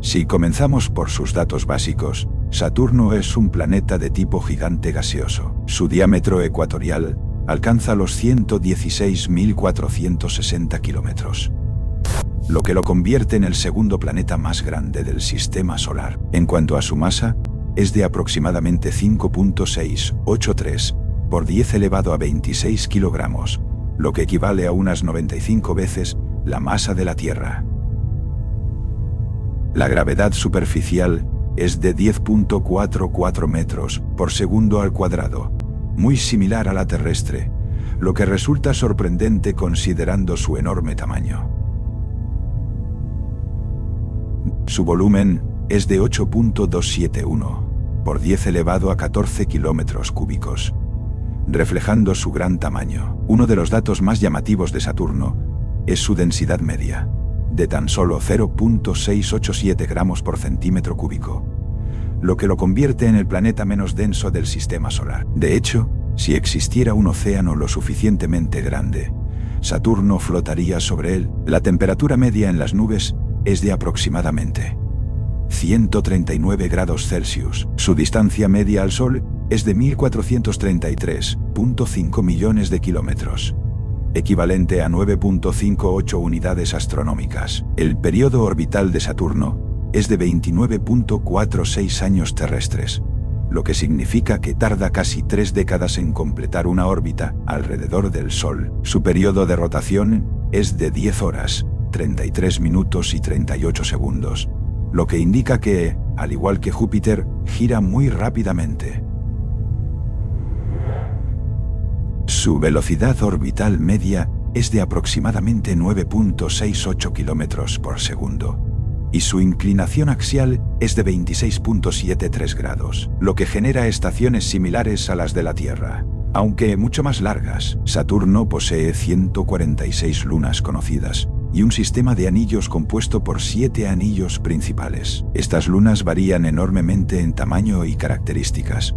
Si comenzamos por sus datos básicos, Saturno es un planeta de tipo gigante gaseoso. Su diámetro ecuatorial alcanza los 116.460 kilómetros, lo que lo convierte en el segundo planeta más grande del sistema solar. En cuanto a su masa, es de aproximadamente 5.683 por 10 elevado a 26 kilogramos, lo que equivale a unas 95 veces la masa de la Tierra. La gravedad superficial es de 10.44 metros por segundo al cuadrado, muy similar a la terrestre, lo que resulta sorprendente considerando su enorme tamaño. Su volumen es de 8.271 por 10 elevado a 14 kilómetros cúbicos, reflejando su gran tamaño. Uno de los datos más llamativos de Saturno es su densidad media, de tan solo 0.687 gramos por centímetro cúbico, lo que lo convierte en el planeta menos denso del sistema solar. De hecho, si existiera un océano lo suficientemente grande, Saturno flotaría sobre él. La temperatura media en las nubes es de aproximadamente 139 grados Celsius. Su distancia media al Sol es de 1.433.5 millones de kilómetros, equivalente a 9.58 unidades astronómicas. El periodo orbital de Saturno es de 29.46 años terrestres, lo que significa que tarda casi 3 décadas en completar una órbita alrededor del Sol. Su periodo de rotación es de 10 horas, 33 minutos y 38 segundos, lo que indica que, al igual que Júpiter, gira muy rápidamente. Su velocidad orbital media es de aproximadamente 9.68 kilómetros por segundo, y su inclinación axial es de 26.73 grados, lo que genera estaciones similares a las de la Tierra, aunque mucho más largas. Saturno posee 146 lunas conocidas y un sistema de anillos compuesto por 7 anillos principales. Estas lunas varían enormemente en tamaño y características,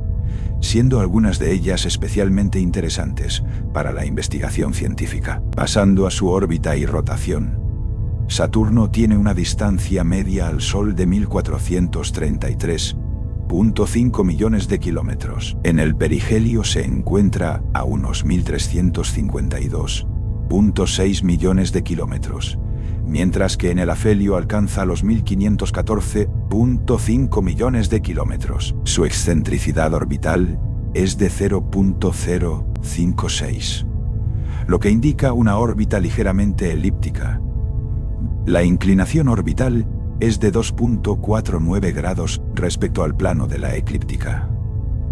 siendo algunas de ellas especialmente interesantes para la investigación científica. Pasando a su órbita y rotación, Saturno tiene una distancia media al Sol de 1.433.5 millones de kilómetros. En el perihelio se encuentra a unos 1.352.6 millones de kilómetros, mientras que en el afelio alcanza los 1.514.5 millones de kilómetros. Su excentricidad orbital es de 0.056, lo que indica una órbita ligeramente elíptica. La inclinación orbital es de 2.49 grados respecto al plano de la eclíptica.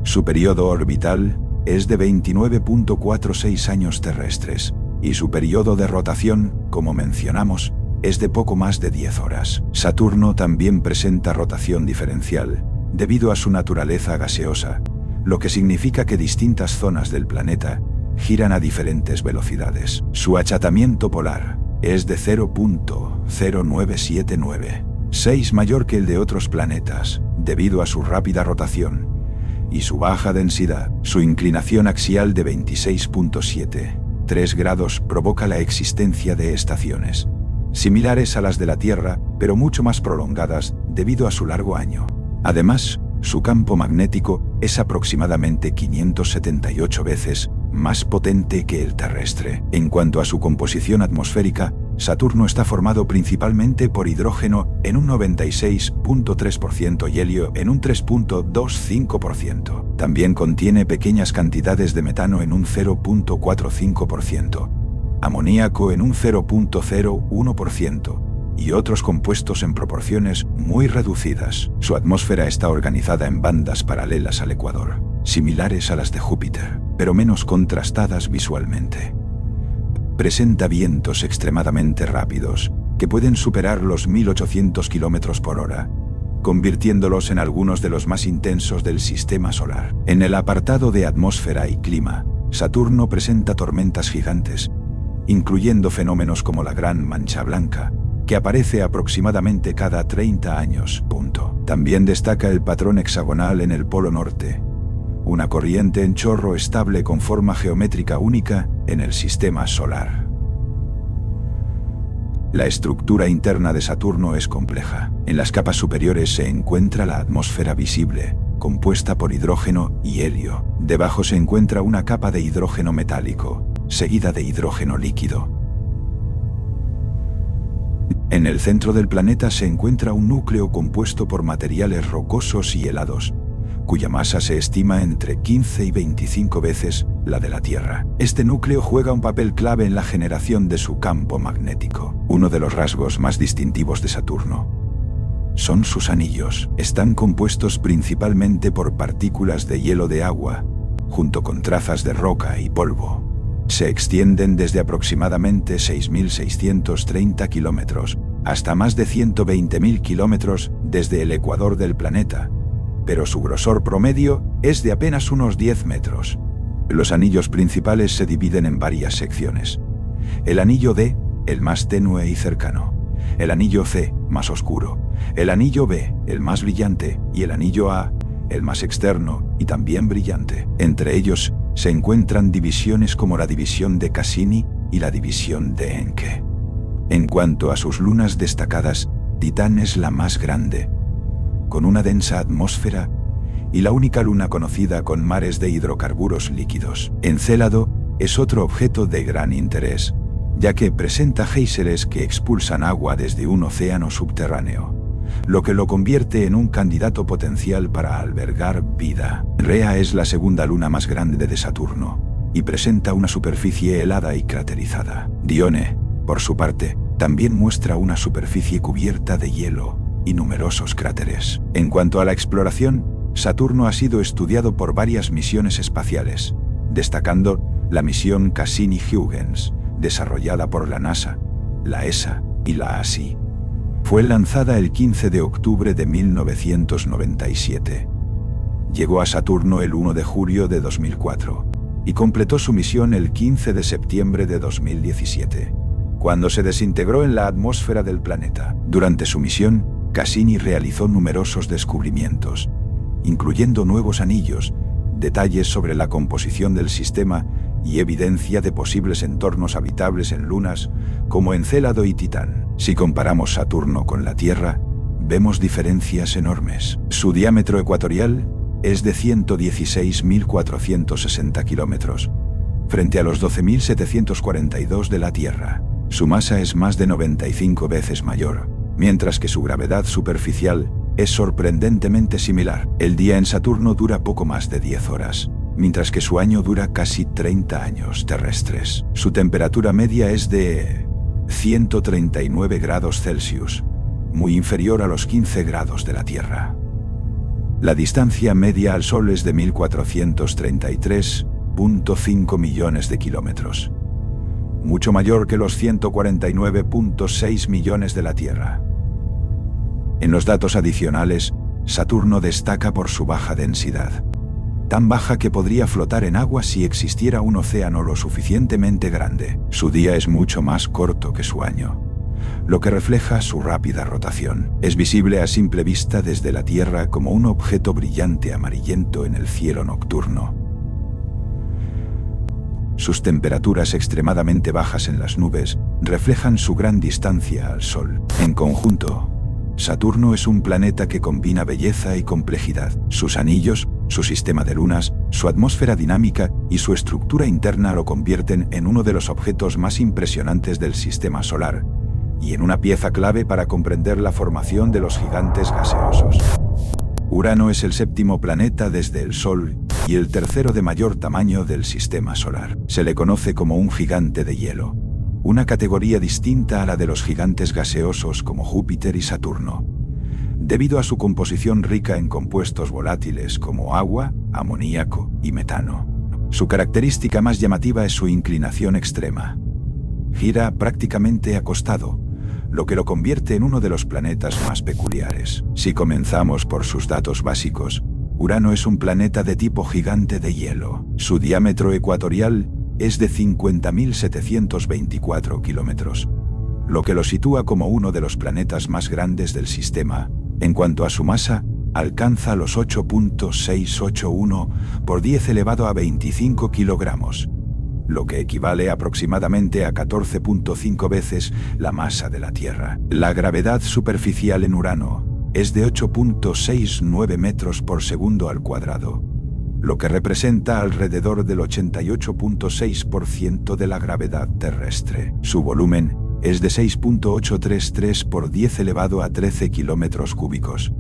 Su periodo orbital es de 29.46 años terrestres, y su periodo de rotación, como mencionamos, es de poco más de 10 horas. Saturno también presenta rotación diferencial, debido a su naturaleza gaseosa, lo que significa que distintas zonas del planeta giran a diferentes velocidades. Su achatamiento polar es de 0.0979, 6 mayor que el de otros planetas, debido a su rápida rotación y su baja densidad. Su inclinación axial de 26.73 grados provoca la existencia de estaciones similares a las de la Tierra, pero mucho más prolongadas debido a su largo año. Además, su campo magnético es aproximadamente 578 veces más potente que el terrestre. En cuanto a su composición atmosférica, Saturno está formado principalmente por hidrógeno en un 96.3% y helio en un 3.25%. También contiene pequeñas cantidades de metano en un 0.45%, amoníaco en un 0.01% y otros compuestos en proporciones muy reducidas. Su atmósfera está organizada en bandas paralelas al ecuador, similares a las de Júpiter, pero menos contrastadas visualmente. Presenta vientos extremadamente rápidos, que pueden superar los 1800 km por hora, convirtiéndolos en algunos de los más intensos del sistema solar. En el apartado de atmósfera y clima, Saturno presenta tormentas gigantes, incluyendo fenómenos como la Gran Mancha Blanca, que aparece aproximadamente cada 30 años. También destaca el patrón hexagonal en el Polo Norte, una corriente en chorro estable con forma geométrica única en el sistema solar. La estructura interna de Saturno es compleja. En las capas superiores se encuentra la atmósfera visible, compuesta por hidrógeno y helio. Debajo se encuentra una capa de hidrógeno metálico, seguida de hidrógeno líquido. En el centro del planeta se encuentra un núcleo compuesto por materiales rocosos y helados, cuya masa se estima entre 15 y 25 veces la de la Tierra. Este núcleo juega un papel clave en la generación de su campo magnético. Uno de los rasgos más distintivos de Saturno son sus anillos. Están compuestos principalmente por partículas de hielo de agua, junto con trazas de roca y polvo. Se extienden desde aproximadamente 6.630 kilómetros hasta más de 120.000 kilómetros desde el ecuador del planeta, pero su grosor promedio es de apenas unos 10 metros. Los anillos principales se dividen en varias secciones. El anillo D, el más tenue y cercano. El anillo C, más oscuro. El anillo B, el más brillante. Y el anillo A, el más externo y también brillante. Entre ellos se encuentran divisiones como la división de Cassini y la división de Encke. En cuanto a sus lunas destacadas, Titán es la más grande, con una densa atmósfera y la única luna conocida con mares de hidrocarburos líquidos. Encélado es otro objeto de gran interés, ya que presenta géiseres que expulsan agua desde un océano subterráneo, lo que lo convierte en un candidato potencial para albergar vida. Rea es la segunda luna más grande de Saturno y presenta una superficie helada y craterizada. Dione, por su parte, también muestra una superficie cubierta de hielo y numerosos cráteres. En cuanto a la exploración, Saturno ha sido estudiado por varias misiones espaciales, destacando la misión Cassini-Huygens, desarrollada por la NASA, la ESA y la ASI. Fue lanzada el 15 de octubre de 1997. Llegó a Saturno el 1 de julio de 2004 y completó su misión el 15 de septiembre de 2017, cuando se desintegró en la atmósfera del planeta. Durante su misión, Cassini realizó numerosos descubrimientos, incluyendo nuevos anillos, detalles sobre la composición del sistema y evidencia de posibles entornos habitables en lunas como Encélado y Titán. Si comparamos Saturno con la Tierra, vemos diferencias enormes. Su diámetro ecuatorial es de 116.460 kilómetros, frente a los 12.742 de la Tierra. Su masa es más de 95 veces mayor, mientras que su gravedad superficial es sorprendentemente similar. El día en Saturno dura poco más de 10 horas, mientras que su año dura casi 30 años terrestres. Su temperatura media es de 139 grados Celsius, muy inferior a los 15 grados de la Tierra. La distancia media al Sol es de 1.433.5 millones de kilómetros, mucho mayor que los 149.6 millones de la Tierra. En los datos adicionales, Saturno destaca por su baja densidad, tan baja que podría flotar en agua si existiera un océano lo suficientemente grande. Su día es mucho más corto que su año, lo que refleja su rápida rotación. Es visible a simple vista desde la Tierra como un objeto brillante amarillento en el cielo nocturno. Sus temperaturas extremadamente bajas en las nubes reflejan su gran distancia al Sol. En conjunto, Saturno es un planeta que combina belleza y complejidad. Sus anillos Su sistema de lunas, su atmósfera dinámica y su estructura interna lo convierten en uno de los objetos más impresionantes del sistema solar, y en una pieza clave para comprender la formación de los gigantes gaseosos. Urano es el séptimo planeta desde el Sol y el tercero de mayor tamaño del sistema solar. Se le conoce como un gigante de hielo, una categoría distinta a la de los gigantes gaseosos como Júpiter y Saturno, debido a su composición rica en compuestos volátiles como agua, amoníaco y metano. Su característica más llamativa es su inclinación extrema. Gira prácticamente acostado, lo que lo convierte en uno de los planetas más peculiares. Si comenzamos por sus datos básicos, Urano es un planeta de tipo gigante de hielo. Su diámetro ecuatorial es de 50.724 kilómetros, lo que lo sitúa como uno de los planetas más grandes del sistema. En cuanto a su masa, alcanza los 8.681 por 10 elevado a 25 kilogramos, lo que equivale aproximadamente a 14.5 veces la masa de la Tierra. La gravedad superficial en Urano es de 8.69 metros por segundo al cuadrado, lo que representa alrededor del 88.6% de la gravedad terrestre. Su volumen es de 6.833 por 10 elevado a 13 kilómetros cúbicos,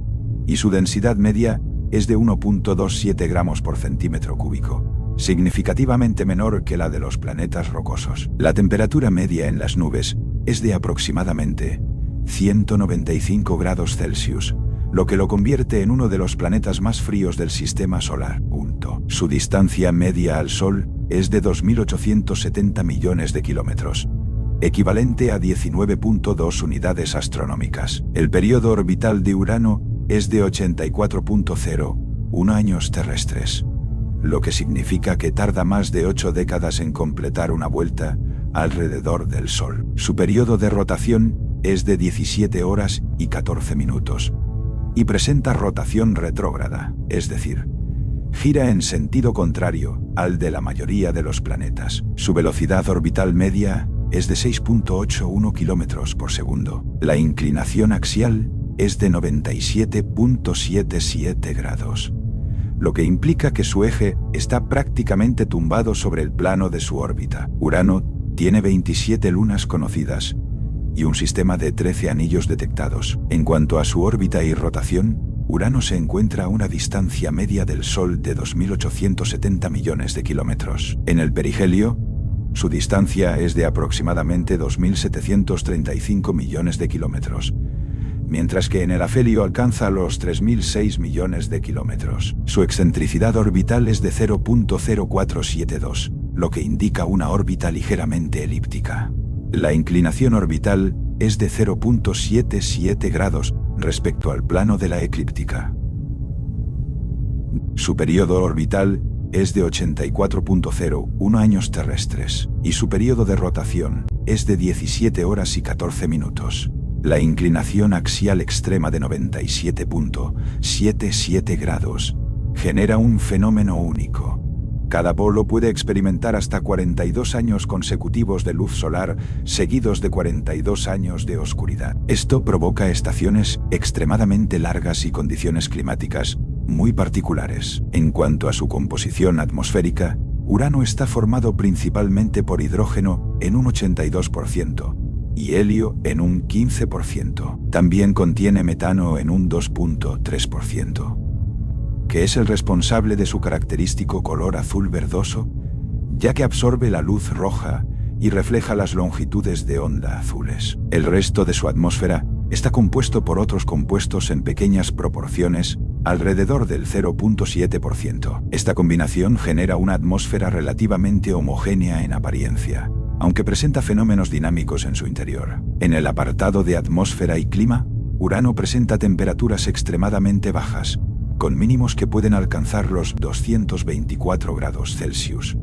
y su densidad media es de 1.27 gramos por centímetro cúbico, significativamente menor que la de los planetas rocosos. La temperatura media en las nubes es de aproximadamente 195 grados Celsius, lo que lo convierte en uno de los planetas más fríos del sistema solar. Su distancia media al Sol es de 2.870 millones de kilómetros, equivalente a 19.2 unidades astronómicas. El periodo orbital de Urano es de 84.01 años terrestres, lo que significa que tarda más de 8 décadas en completar una vuelta alrededor del Sol. Su periodo de rotación es de 17 horas y 14 minutos, y presenta rotación retrógrada, es decir, gira en sentido contrario al de la mayoría de los planetas. Su velocidad orbital media es de 6.81 kilómetros por segundo. La inclinación axial es de 97.77 grados, lo que implica que su eje está prácticamente tumbado sobre el plano de su órbita. Urano tiene 27 lunas conocidas y un sistema de 13 anillos detectados. En cuanto a su órbita y rotación, Urano se encuentra a una distancia media del Sol de 2.870 millones de kilómetros. En el perihelio, su distancia es de aproximadamente 2.735 millones de kilómetros, mientras que en el afelio alcanza los 3.006 millones de kilómetros. Su excentricidad orbital es de 0.0472, lo que indica una órbita ligeramente elíptica. La inclinación orbital es de 0.77 grados respecto al plano de la eclíptica. Su periodo orbital es de 84.01 años terrestres, y su periodo de rotación es de 17 horas y 14 minutos. La inclinación axial extrema de 97.77 grados genera un fenómeno único. Cada polo puede experimentar hasta 42 años consecutivos de luz solar, seguidos de 42 años de oscuridad. Esto provoca estaciones extremadamente largas y condiciones climáticas muy particulares. En cuanto a su composición atmosférica, Urano está formado principalmente por hidrógeno en un 82% y helio en un 15%. También contiene metano en un 2.3%. que es el responsable de su característico color azul verdoso, ya que absorbe la luz roja y refleja las longitudes de onda azules. El resto de su atmósfera está compuesto por otros compuestos en pequeñas proporciones, alrededor del 0.7%. Esta combinación genera una atmósfera relativamente homogénea en apariencia, aunque presenta fenómenos dinámicos en su interior. En el apartado de atmósfera y clima, Urano presenta temperaturas extremadamente bajas, con mínimos que pueden alcanzar los 224 grados Celsius.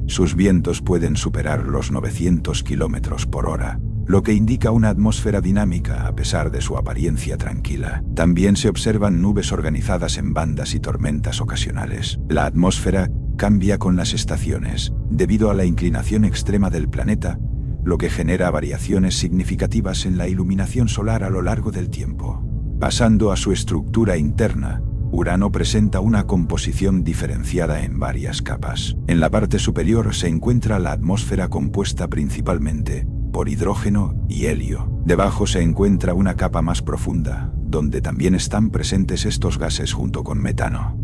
Sus vientos pueden superar los 900 kilómetros por hora, lo que indica una atmósfera dinámica a pesar de su apariencia tranquila. También se observan nubes organizadas en bandas y tormentas ocasionales. La atmósfera cambia con las estaciones, debido a la inclinación extrema del planeta, lo que genera variaciones significativas en la iluminación solar a lo largo del tiempo. Pasando a su estructura interna, Urano presenta una composición diferenciada en varias capas. En la parte superior se encuentra la atmósfera compuesta principalmente por hidrógeno y helio. Debajo se encuentra una capa más profunda, donde también están presentes estos gases junto con metano.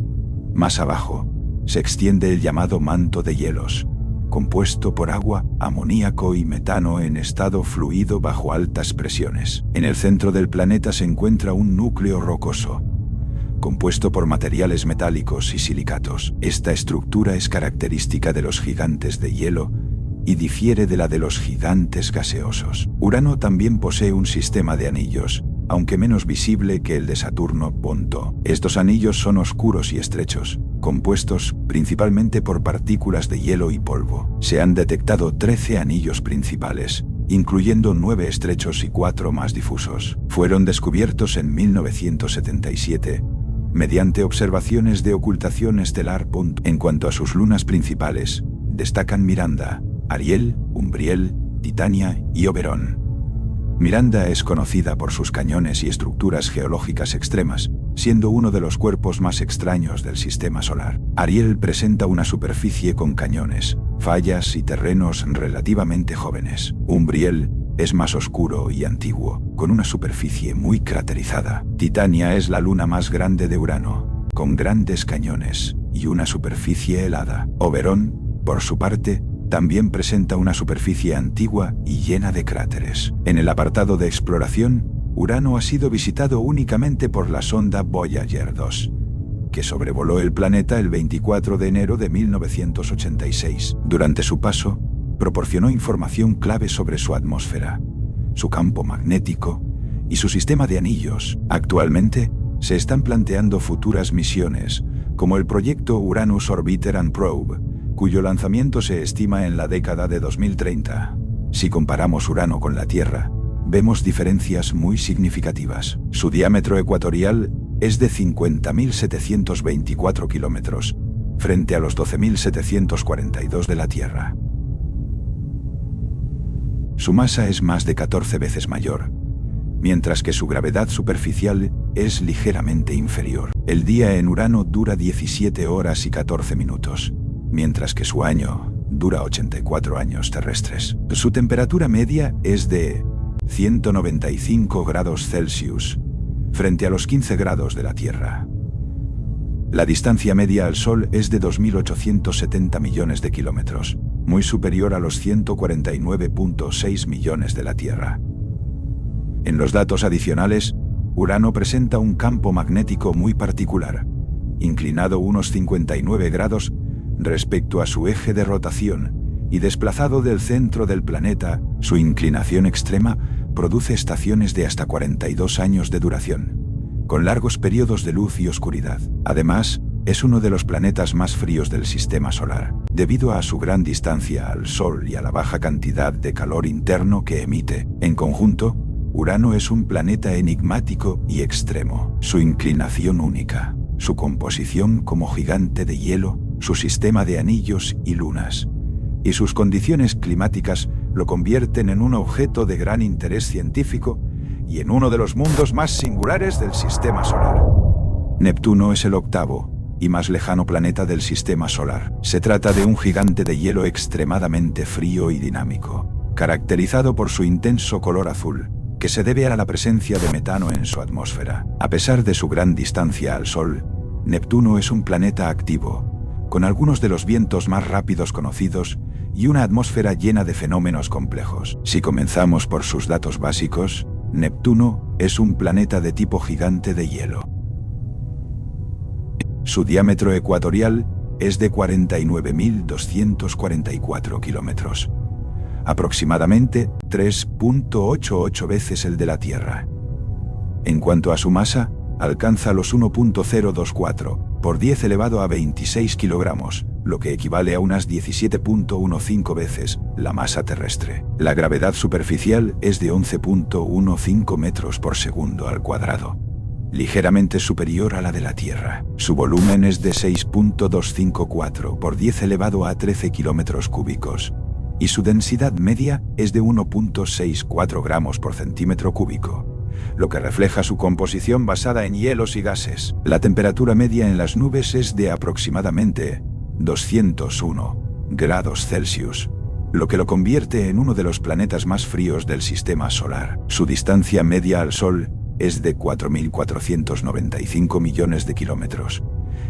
Más abajo, se extiende el llamado manto de hielos, compuesto por agua, amoníaco y metano en estado fluido bajo altas presiones. En el centro del planeta se encuentra un núcleo rocoso, compuesto por materiales metálicos y silicatos. Esta estructura es característica de los gigantes de hielo y difiere de la de los gigantes gaseosos. Urano también posee un sistema de anillos, aunque menos visible que el de Saturno, Ponto. Estos anillos son oscuros y estrechos, compuestos principalmente por partículas de hielo y polvo. Se han detectado 13 anillos principales, incluyendo 9 estrechos y 4 más difusos. Fueron descubiertos en 1977, mediante observaciones de ocultación estelar. En cuanto a sus lunas principales, destacan Miranda, Ariel, Umbriel, Titania y Oberón. Miranda es conocida por sus cañones y estructuras geológicas extremas, siendo uno de los cuerpos más extraños del sistema solar. Ariel presenta una superficie con cañones, fallas y terrenos relativamente jóvenes. Umbriel es más oscuro y antiguo, con una superficie muy craterizada. Titania es la luna más grande de Urano, con grandes cañones y una superficie helada. Oberón, por su parte, también presenta una superficie antigua y llena de cráteres. En el apartado de exploración, Urano ha sido visitado únicamente por la sonda Voyager 2, que sobrevoló el planeta el 24 de enero de 1986. Durante su paso, proporcionó información clave sobre su atmósfera, su campo magnético y su sistema de anillos. Actualmente, se están planteando futuras misiones, como el proyecto Uranus Orbiter and Probe, cuyo lanzamiento se estima en la década de 2030. Si comparamos Urano con la Tierra, vemos diferencias muy significativas. Su diámetro ecuatorial es de 50.724 kilómetros, frente a los 12.742 de la Tierra. Su masa es más de 14 veces mayor, mientras que su gravedad superficial es ligeramente inferior. El día en Urano dura 17 horas y 14 minutos, mientras que su año dura 84 años terrestres. Su temperatura media es de 195 grados Celsius, frente a los 15 grados de la Tierra. La distancia media al Sol es de 2.870 millones de kilómetros, muy superior a los 149.6 millones de la Tierra. En los datos adicionales, Urano presenta un campo magnético muy particular, inclinado unos 59 grados respecto a su eje de rotación y desplazado del centro del planeta. Su inclinación extrema produce estaciones de hasta 42 años de duración, con largos periodos de luz y oscuridad. Además, es uno de los planetas más fríos del sistema solar, debido a su gran distancia al Sol y a la baja cantidad de calor interno que emite. En conjunto, Urano es un planeta enigmático y extremo. Su inclinación única, su composición como gigante de hielo, su sistema de anillos y lunas, y sus condiciones climáticas lo convierten en un objeto de gran interés científico y en uno de los mundos más singulares del sistema solar. Neptuno es el octavo y más lejano planeta del sistema solar. Se trata de un gigante de hielo extremadamente frío y dinámico, caracterizado por su intenso color azul, que se debe a la presencia de metano en su atmósfera. A pesar de su gran distancia al Sol, Neptuno es un planeta activo, con algunos de los vientos más rápidos conocidos y una atmósfera llena de fenómenos complejos. Si comenzamos por sus datos básicos, Neptuno es un planeta de tipo gigante de hielo. Su diámetro ecuatorial es de 49.244 kilómetros, aproximadamente 3.88 veces el de la Tierra. En cuanto a su masa, alcanza los 1.024 por 10 elevado a 26 kilogramos, lo que equivale a unas 17.15 veces la masa terrestre. La gravedad superficial es de 11.15 metros por segundo al cuadrado, ligeramente superior a la de la Tierra. Su volumen es de 6.254 por 10 elevado a 13 kilómetros cúbicos, y su densidad media es de 1.64 gramos por centímetro cúbico, lo que refleja su composición basada en hielos y gases. La temperatura media en las nubes es de aproximadamente 201 grados Celsius, lo que lo convierte en uno de los planetas más fríos del sistema solar. Su distancia media al Sol es de 4.495 millones de kilómetros,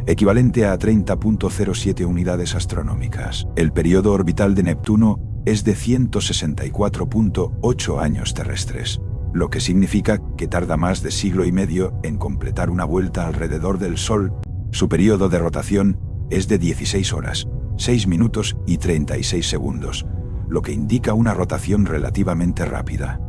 equivalente a 30.07 unidades astronómicas. El periodo orbital de Neptuno es de 164.8 años terrestres, lo que significa que tarda más de siglo y medio en completar una vuelta alrededor del Sol. Su periodo de rotación es de 16 horas, 6 minutos y 36 segundos, lo que indica una rotación relativamente rápida.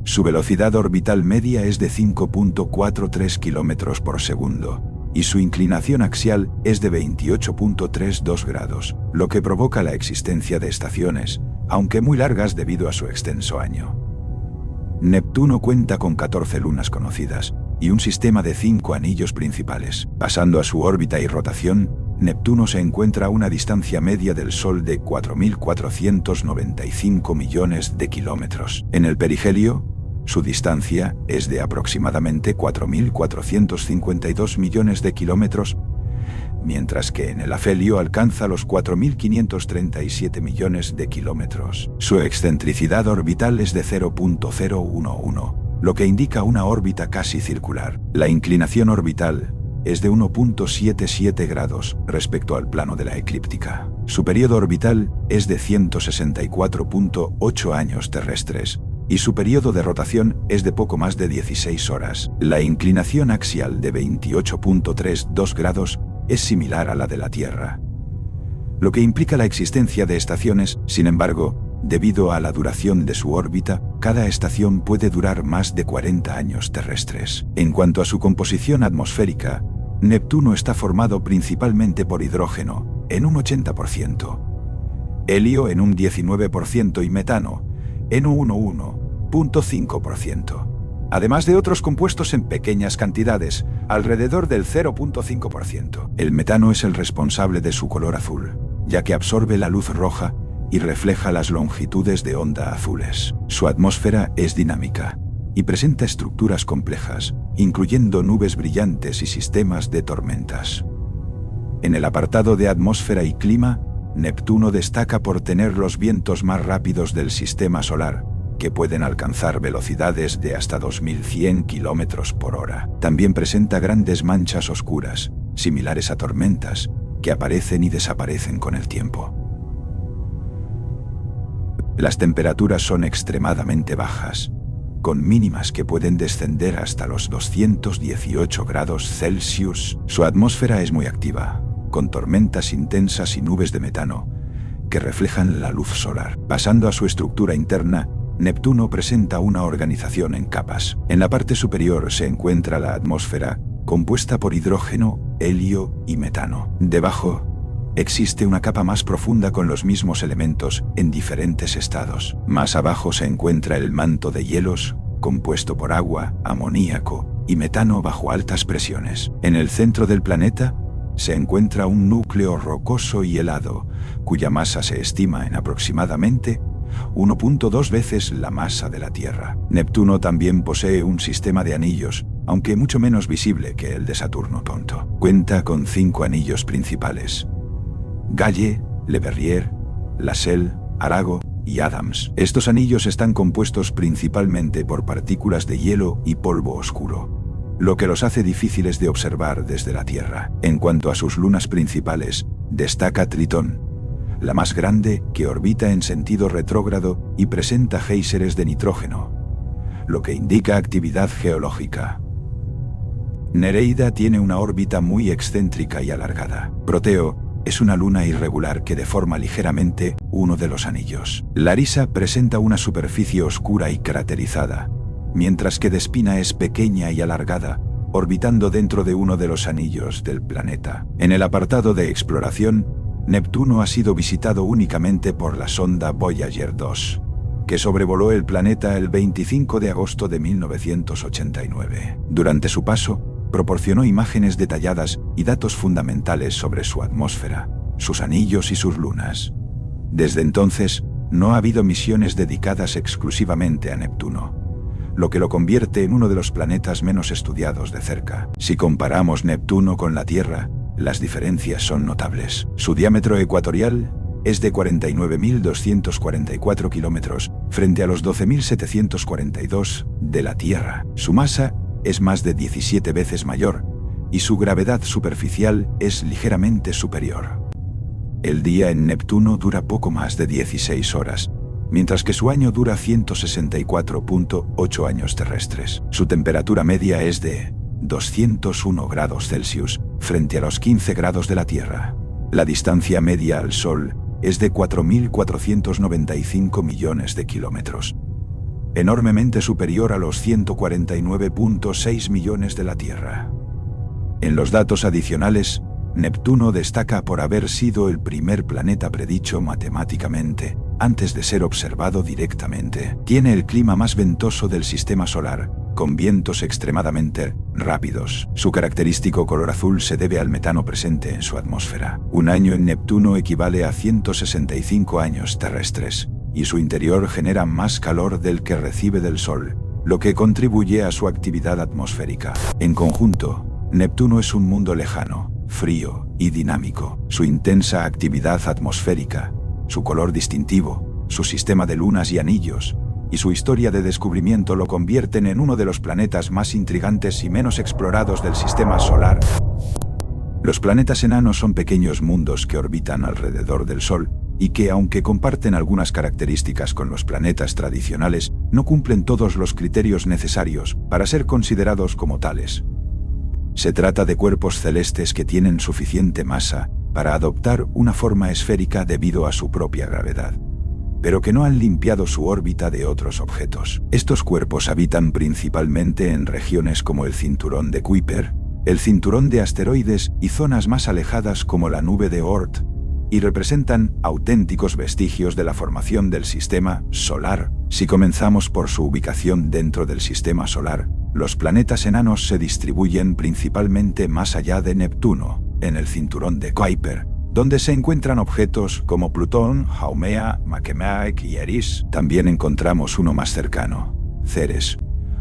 Su velocidad orbital media es de 5.43 kilómetros por segundo, y su inclinación axial es de 28.32 grados, lo que provoca la existencia de estaciones, aunque muy largas debido a su extenso año. Neptuno cuenta con 14 lunas conocidas y un sistema de 5 anillos principales. Pasando a su órbita y rotación, Neptuno se encuentra a una distancia media del Sol de 4.495 millones de kilómetros. En el perihelio, su distancia es de aproximadamente 4.452 millones de kilómetros, mientras que en el afelio alcanza los 4.537 millones de kilómetros. Su excentricidad orbital es de 0.011, lo que indica una órbita casi circular. La inclinación orbital es de 1.77 grados respecto al plano de la eclíptica. Su periodo orbital es de 164.8 años terrestres, y su periodo de rotación es de poco más de 16 horas. La inclinación axial de 28.32 grados es similar a la de la Tierra, lo que implica la existencia de estaciones. Sin embargo, debido a la duración de su órbita, cada estación puede durar más de 40 años terrestres. En cuanto a su composición atmosférica, Neptuno está formado principalmente por hidrógeno, en un 80%, helio en un 19% y metano, en un 1.5%, además de otros compuestos en pequeñas cantidades, alrededor del 0.5%. El metano es el responsable de su color azul, ya que absorbe la luz roja y refleja las longitudes de onda azules. Su atmósfera es dinámica y presenta estructuras complejas, incluyendo nubes brillantes y sistemas de tormentas. En el apartado de atmósfera y clima, Neptuno destaca por tener los vientos más rápidos del sistema solar, que pueden alcanzar velocidades de hasta 2100 km por hora. También presenta grandes manchas oscuras, similares a tormentas, que aparecen y desaparecen con el tiempo. Las temperaturas son extremadamente bajas, con mínimas que pueden descender hasta los 218 grados Celsius. Su atmósfera es muy activa, con tormentas intensas y nubes de metano, que reflejan la luz solar. Pasando a su estructura interna, Neptuno presenta una organización en capas. En la parte superior se encuentra la atmósfera, compuesta por hidrógeno, helio y metano. Debajo, existe una capa más profunda con los mismos elementos en diferentes estados. Más abajo se encuentra el manto de hielos, compuesto por agua, amoníaco y metano bajo altas presiones. En el centro del planeta se encuentra un núcleo rocoso y helado, cuya masa se estima en aproximadamente 1.2 veces la masa de la Tierra. Neptuno también posee un sistema de anillos, aunque mucho menos visible que el de Saturno tonto. Cuenta con 5 anillos principales: Galle, Le Verrier, Lassell, Arago y Adams. Estos anillos están compuestos principalmente por partículas de hielo y polvo oscuro, lo que los hace difíciles de observar desde la Tierra. En cuanto a sus lunas principales, destaca Tritón, la más grande, que orbita en sentido retrógrado y presenta géiseres de nitrógeno, lo que indica actividad geológica. Nereida tiene una órbita muy excéntrica y alargada. Proteo es una luna irregular que deforma ligeramente uno de los anillos. Larissa presenta una superficie oscura y craterizada, mientras que Despina es pequeña y alargada, orbitando dentro de uno de los anillos del planeta. En el apartado de exploración, Neptuno ha sido visitado únicamente por la sonda Voyager 2, que sobrevoló el planeta el 25 de agosto de 1989. Durante su paso, proporcionó imágenes detalladas y datos fundamentales sobre su atmósfera, sus anillos y sus lunas. Desde entonces, no ha habido misiones dedicadas exclusivamente a Neptuno, lo que lo convierte en uno de los planetas menos estudiados de cerca. Si comparamos Neptuno con la Tierra, las diferencias son notables. Su diámetro ecuatorial es de 49.244 kilómetros, frente a los 12.742 de la Tierra. Su masa es más de 17 veces mayor, y su gravedad superficial es ligeramente superior. El día en Neptuno dura poco más de 16 horas, mientras que su año dura 164.8 años terrestres. Su temperatura media es de 201 grados Celsius, frente a los 15 grados de la Tierra. La distancia media al Sol es de 4.495 millones de kilómetros, enormemente superior a los 149.6 millones de la Tierra. En los datos adicionales, Neptuno destaca por haber sido el primer planeta predicho matemáticamente, antes de ser observado directamente. Tiene el clima más ventoso del sistema solar, con vientos extremadamente rápidos. Su característico color azul se debe al metano presente en su atmósfera. Un año en Neptuno equivale a 165 años terrestres, y su interior genera más calor del que recibe del Sol, lo que contribuye a su actividad atmosférica. En conjunto, Neptuno es un mundo lejano, frío y dinámico. Su intensa actividad atmosférica, su color distintivo, su sistema de lunas y anillos, y su historia de descubrimiento lo convierten en uno de los planetas más intrigantes y menos explorados del sistema solar. Los planetas enanos son pequeños mundos que orbitan alrededor del Sol, y que, aunque comparten algunas características con los planetas tradicionales, no cumplen todos los criterios necesarios para ser considerados como tales. Se trata de cuerpos celestes que tienen suficiente masa para adoptar una forma esférica debido a su propia gravedad, pero que no han limpiado su órbita de otros objetos. Estos cuerpos habitan principalmente en regiones como el cinturón de Kuiper, el cinturón de asteroides y zonas más alejadas como la nube de Oort, y representan auténticos vestigios de la formación del sistema solar. Si comenzamos por su ubicación dentro del sistema solar, los planetas enanos se distribuyen principalmente más allá de Neptuno, en el cinturón de Kuiper, donde se encuentran objetos como Plutón, Haumea, Makemake y Eris. También encontramos uno más cercano, Ceres,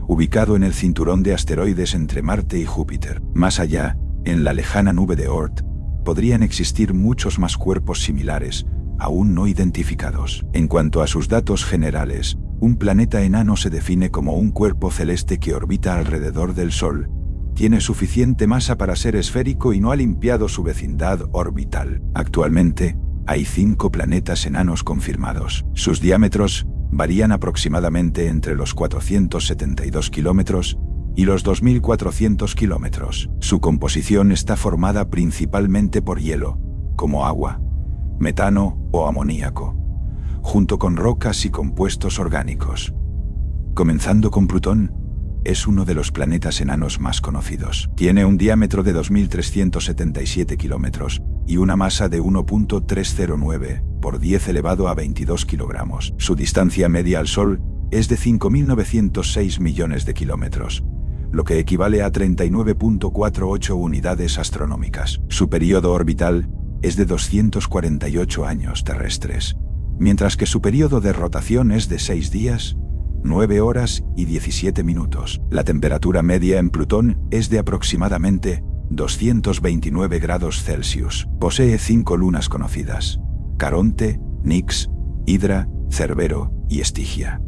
ubicado en el cinturón de asteroides entre Marte y Júpiter. Más allá, en la lejana nube de Oort, podrían existir muchos más cuerpos similares, aún no identificados. En cuanto a sus datos generales, un planeta enano se define como un cuerpo celeste que orbita alrededor del Sol, tiene suficiente masa para ser esférico y no ha limpiado su vecindad orbital. Actualmente, hay 5 planetas enanos confirmados. Sus diámetros varían aproximadamente entre los 472 kilómetros y los 2.400 kilómetros. Su composición está formada principalmente por hielo, como agua, metano o amoníaco, junto con rocas y compuestos orgánicos. Comenzando con Plutón, es uno de los planetas enanos más conocidos. Tiene un diámetro de 2.377 kilómetros y una masa de 1.309 por 10 elevado a 22 kilogramos. Su distancia media al Sol es de 5.906 millones de kilómetros, lo que equivale a 39.48 unidades astronómicas. Su período orbital es de 248 años terrestres, mientras que su período de rotación es de 6 días, 9 horas y 17 minutos. La temperatura media en Plutón es de aproximadamente 229 grados Celsius. Posee 5 lunas conocidas: Caronte, Nix, Hydra, Cerbero y Estigia.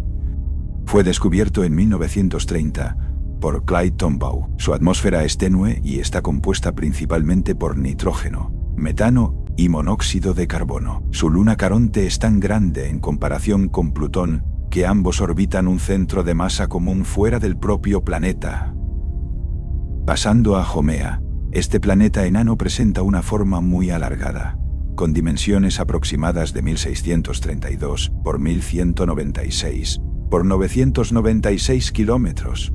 Fue descubierto en 1930 por Clyde Tombaugh. Su atmósfera es tenue y está compuesta principalmente por nitrógeno, metano y monóxido de carbono. Su luna Caronte es tan grande en comparación con Plutón que ambos orbitan un centro de masa común fuera del propio planeta. Pasando a Haumea, este planeta enano presenta una forma muy alargada, con dimensiones aproximadas de 1.632 por 1.196 por 996 kilómetros.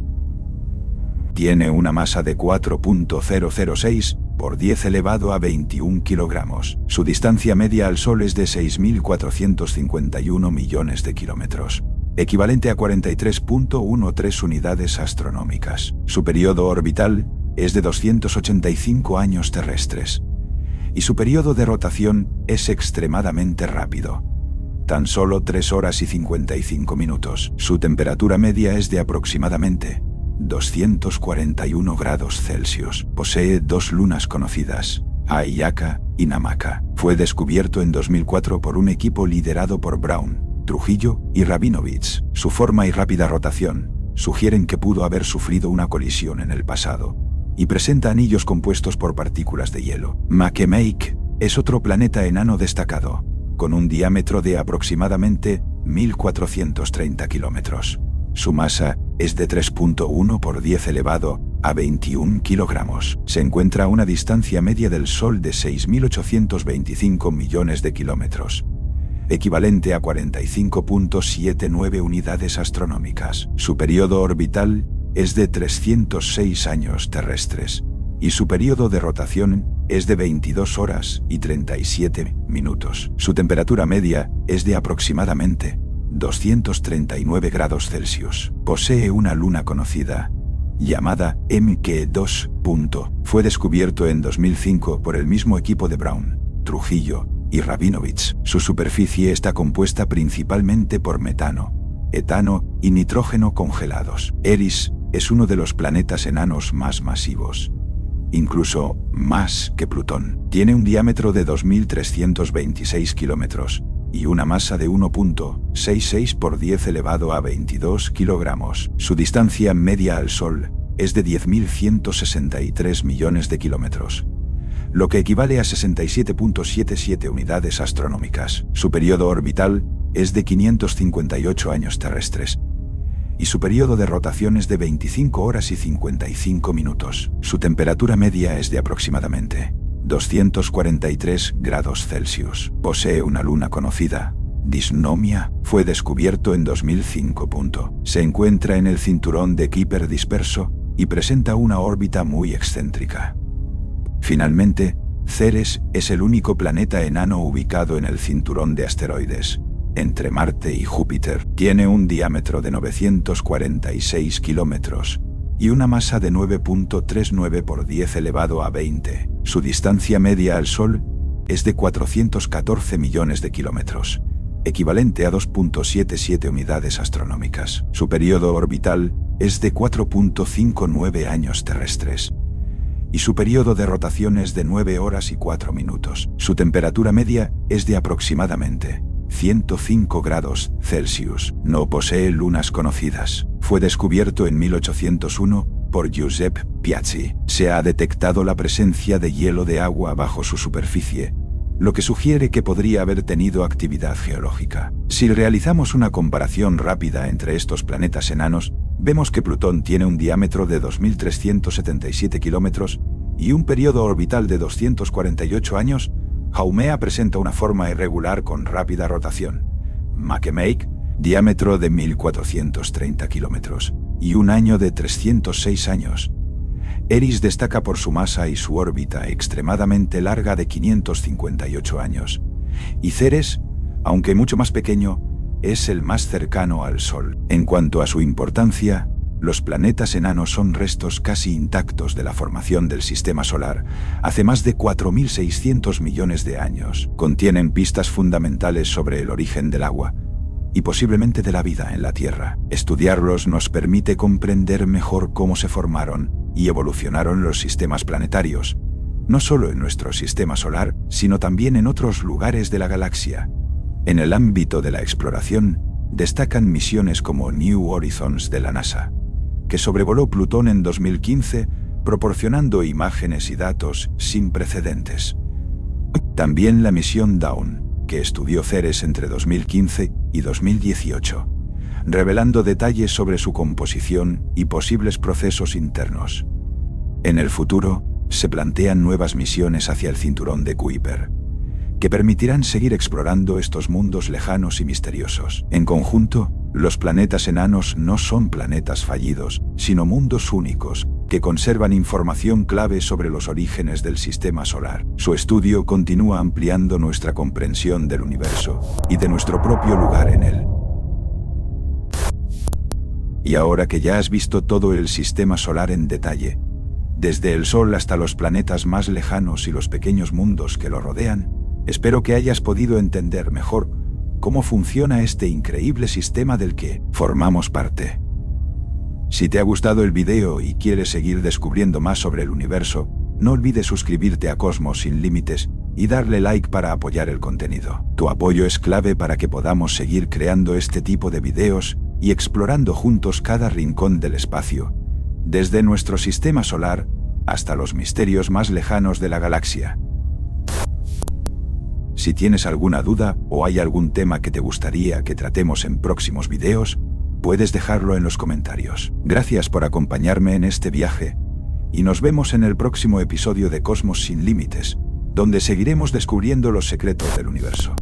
Tiene una masa de 4.006 por 10 elevado a 21 kilogramos. Su distancia media al Sol es de 6.451 millones de kilómetros, equivalente a 43.13 unidades astronómicas. Su período orbital es de 285 años terrestres, y su período de rotación es extremadamente rápido, tan solo 3 horas y 55 minutos. Su temperatura media es de aproximadamente 241 grados Celsius. Posee 2 lunas conocidas, Aiyaka y Namaka. Fue descubierto en 2004 por un equipo liderado por Brown, Trujillo y Rabinovich. Su forma y rápida rotación sugieren que pudo haber sufrido una colisión en el pasado, y presenta anillos compuestos por partículas de hielo. Makemake es otro planeta enano destacado, con un diámetro de aproximadamente 1.430 kilómetros. Su masa es de 3.1 por 10 elevado a 21 kilogramos. Se encuentra a una distancia media del Sol de 6.825 millones de kilómetros, equivalente a 45.79 unidades astronómicas. Su periodo orbital es de 306 años terrestres, y su periodo de rotación es de 22 horas y 37 minutos. Su temperatura media es de aproximadamente 239 grados Celsius. Posee una luna conocida, llamada Mk2. Fue descubierto en 2005 por el mismo equipo de Brown, Trujillo y Rabinovich. Su superficie está compuesta principalmente por metano, etano y nitrógeno congelados. Eris es uno de los planetas enanos más masivos, incluso más que Plutón. Tiene un diámetro de 2.326 kilómetros y una masa de 1.66 por 10 elevado a 22 kilogramos. Su distancia media al Sol es de 10.163 millones de kilómetros, lo que equivale a 67.77 unidades astronómicas. Su periodo orbital es de 558 años terrestres, y su periodo de rotación es de 25 horas y 55 minutos. Su temperatura media es de aproximadamente 243 grados Celsius. Posee una luna conocida, Dysnomia. Fue descubierto en 2005. Se encuentra en el cinturón de Kuiper disperso y presenta una órbita muy excéntrica. Finalmente, Ceres es el único planeta enano ubicado en el cinturón de asteroides, entre Marte y Júpiter. Tiene un diámetro de 946 kilómetros y una masa de 9.39 por 10 elevado a 20. Su distancia media al Sol es de 414 millones de kilómetros, equivalente a 2.77 unidades astronómicas. Su periodo orbital es de 4.59 años terrestres, y su periodo de rotación es de 9 horas y 4 minutos. Su temperatura media es de aproximadamente 105 grados Celsius. No posee lunas conocidas. Fue descubierto en 1801 por Giuseppe Piazzi. Se ha detectado la presencia de hielo de agua bajo su superficie, lo que sugiere que podría haber tenido actividad geológica. Si realizamos una comparación rápida entre estos planetas enanos, vemos que Plutón tiene un diámetro de 2.377 kilómetros y un periodo orbital de 248 años. Haumea presenta una forma irregular con rápida rotación. Makemake, diámetro de 1.430 kilómetros y un año de 306 años. Eris destaca por su masa y su órbita extremadamente larga de 558 años. Y Ceres, aunque mucho más pequeño, es el más cercano al Sol. En cuanto a su importancia, los planetas enanos son restos casi intactos de la formación del Sistema Solar hace más de 4.600 millones de años. Contienen pistas fundamentales sobre el origen del agua y posiblemente de la vida en la Tierra. Estudiarlos nos permite comprender mejor cómo se formaron y evolucionaron los sistemas planetarios, no solo en nuestro Sistema Solar, sino también en otros lugares de la galaxia. En el ámbito de la exploración, destacan misiones como New Horizons de la NASA, que sobrevoló Plutón en 2015, proporcionando imágenes y datos sin precedentes. También la misión Dawn, que estudió Ceres entre 2015 y 2018, revelando detalles sobre su composición y posibles procesos internos. En el futuro, se plantean nuevas misiones hacia el cinturón de Kuiper, que permitirán seguir explorando estos mundos lejanos y misteriosos. En conjunto, los planetas enanos no son planetas fallidos, sino mundos únicos, que conservan información clave sobre los orígenes del Sistema Solar. Su estudio continúa ampliando nuestra comprensión del universo y de nuestro propio lugar en él. Y ahora que ya has visto todo el Sistema Solar en detalle, desde el Sol hasta los planetas más lejanos y los pequeños mundos que lo rodean, espero que hayas podido entender mejor cómo funciona este increíble sistema del que formamos parte. Si te ha gustado el video y quieres seguir descubriendo más sobre el universo, no olvides suscribirte a Cosmos Sin Límites y darle like para apoyar el contenido. Tu apoyo es clave para que podamos seguir creando este tipo de videos y explorando juntos cada rincón del espacio, desde nuestro sistema solar hasta los misterios más lejanos de la galaxia. Si tienes alguna duda o hay algún tema que te gustaría que tratemos en próximos videos, puedes dejarlo en los comentarios. Gracias por acompañarme en este viaje y nos vemos en el próximo episodio de Cosmos Sin Límites, donde seguiremos descubriendo los secretos del universo.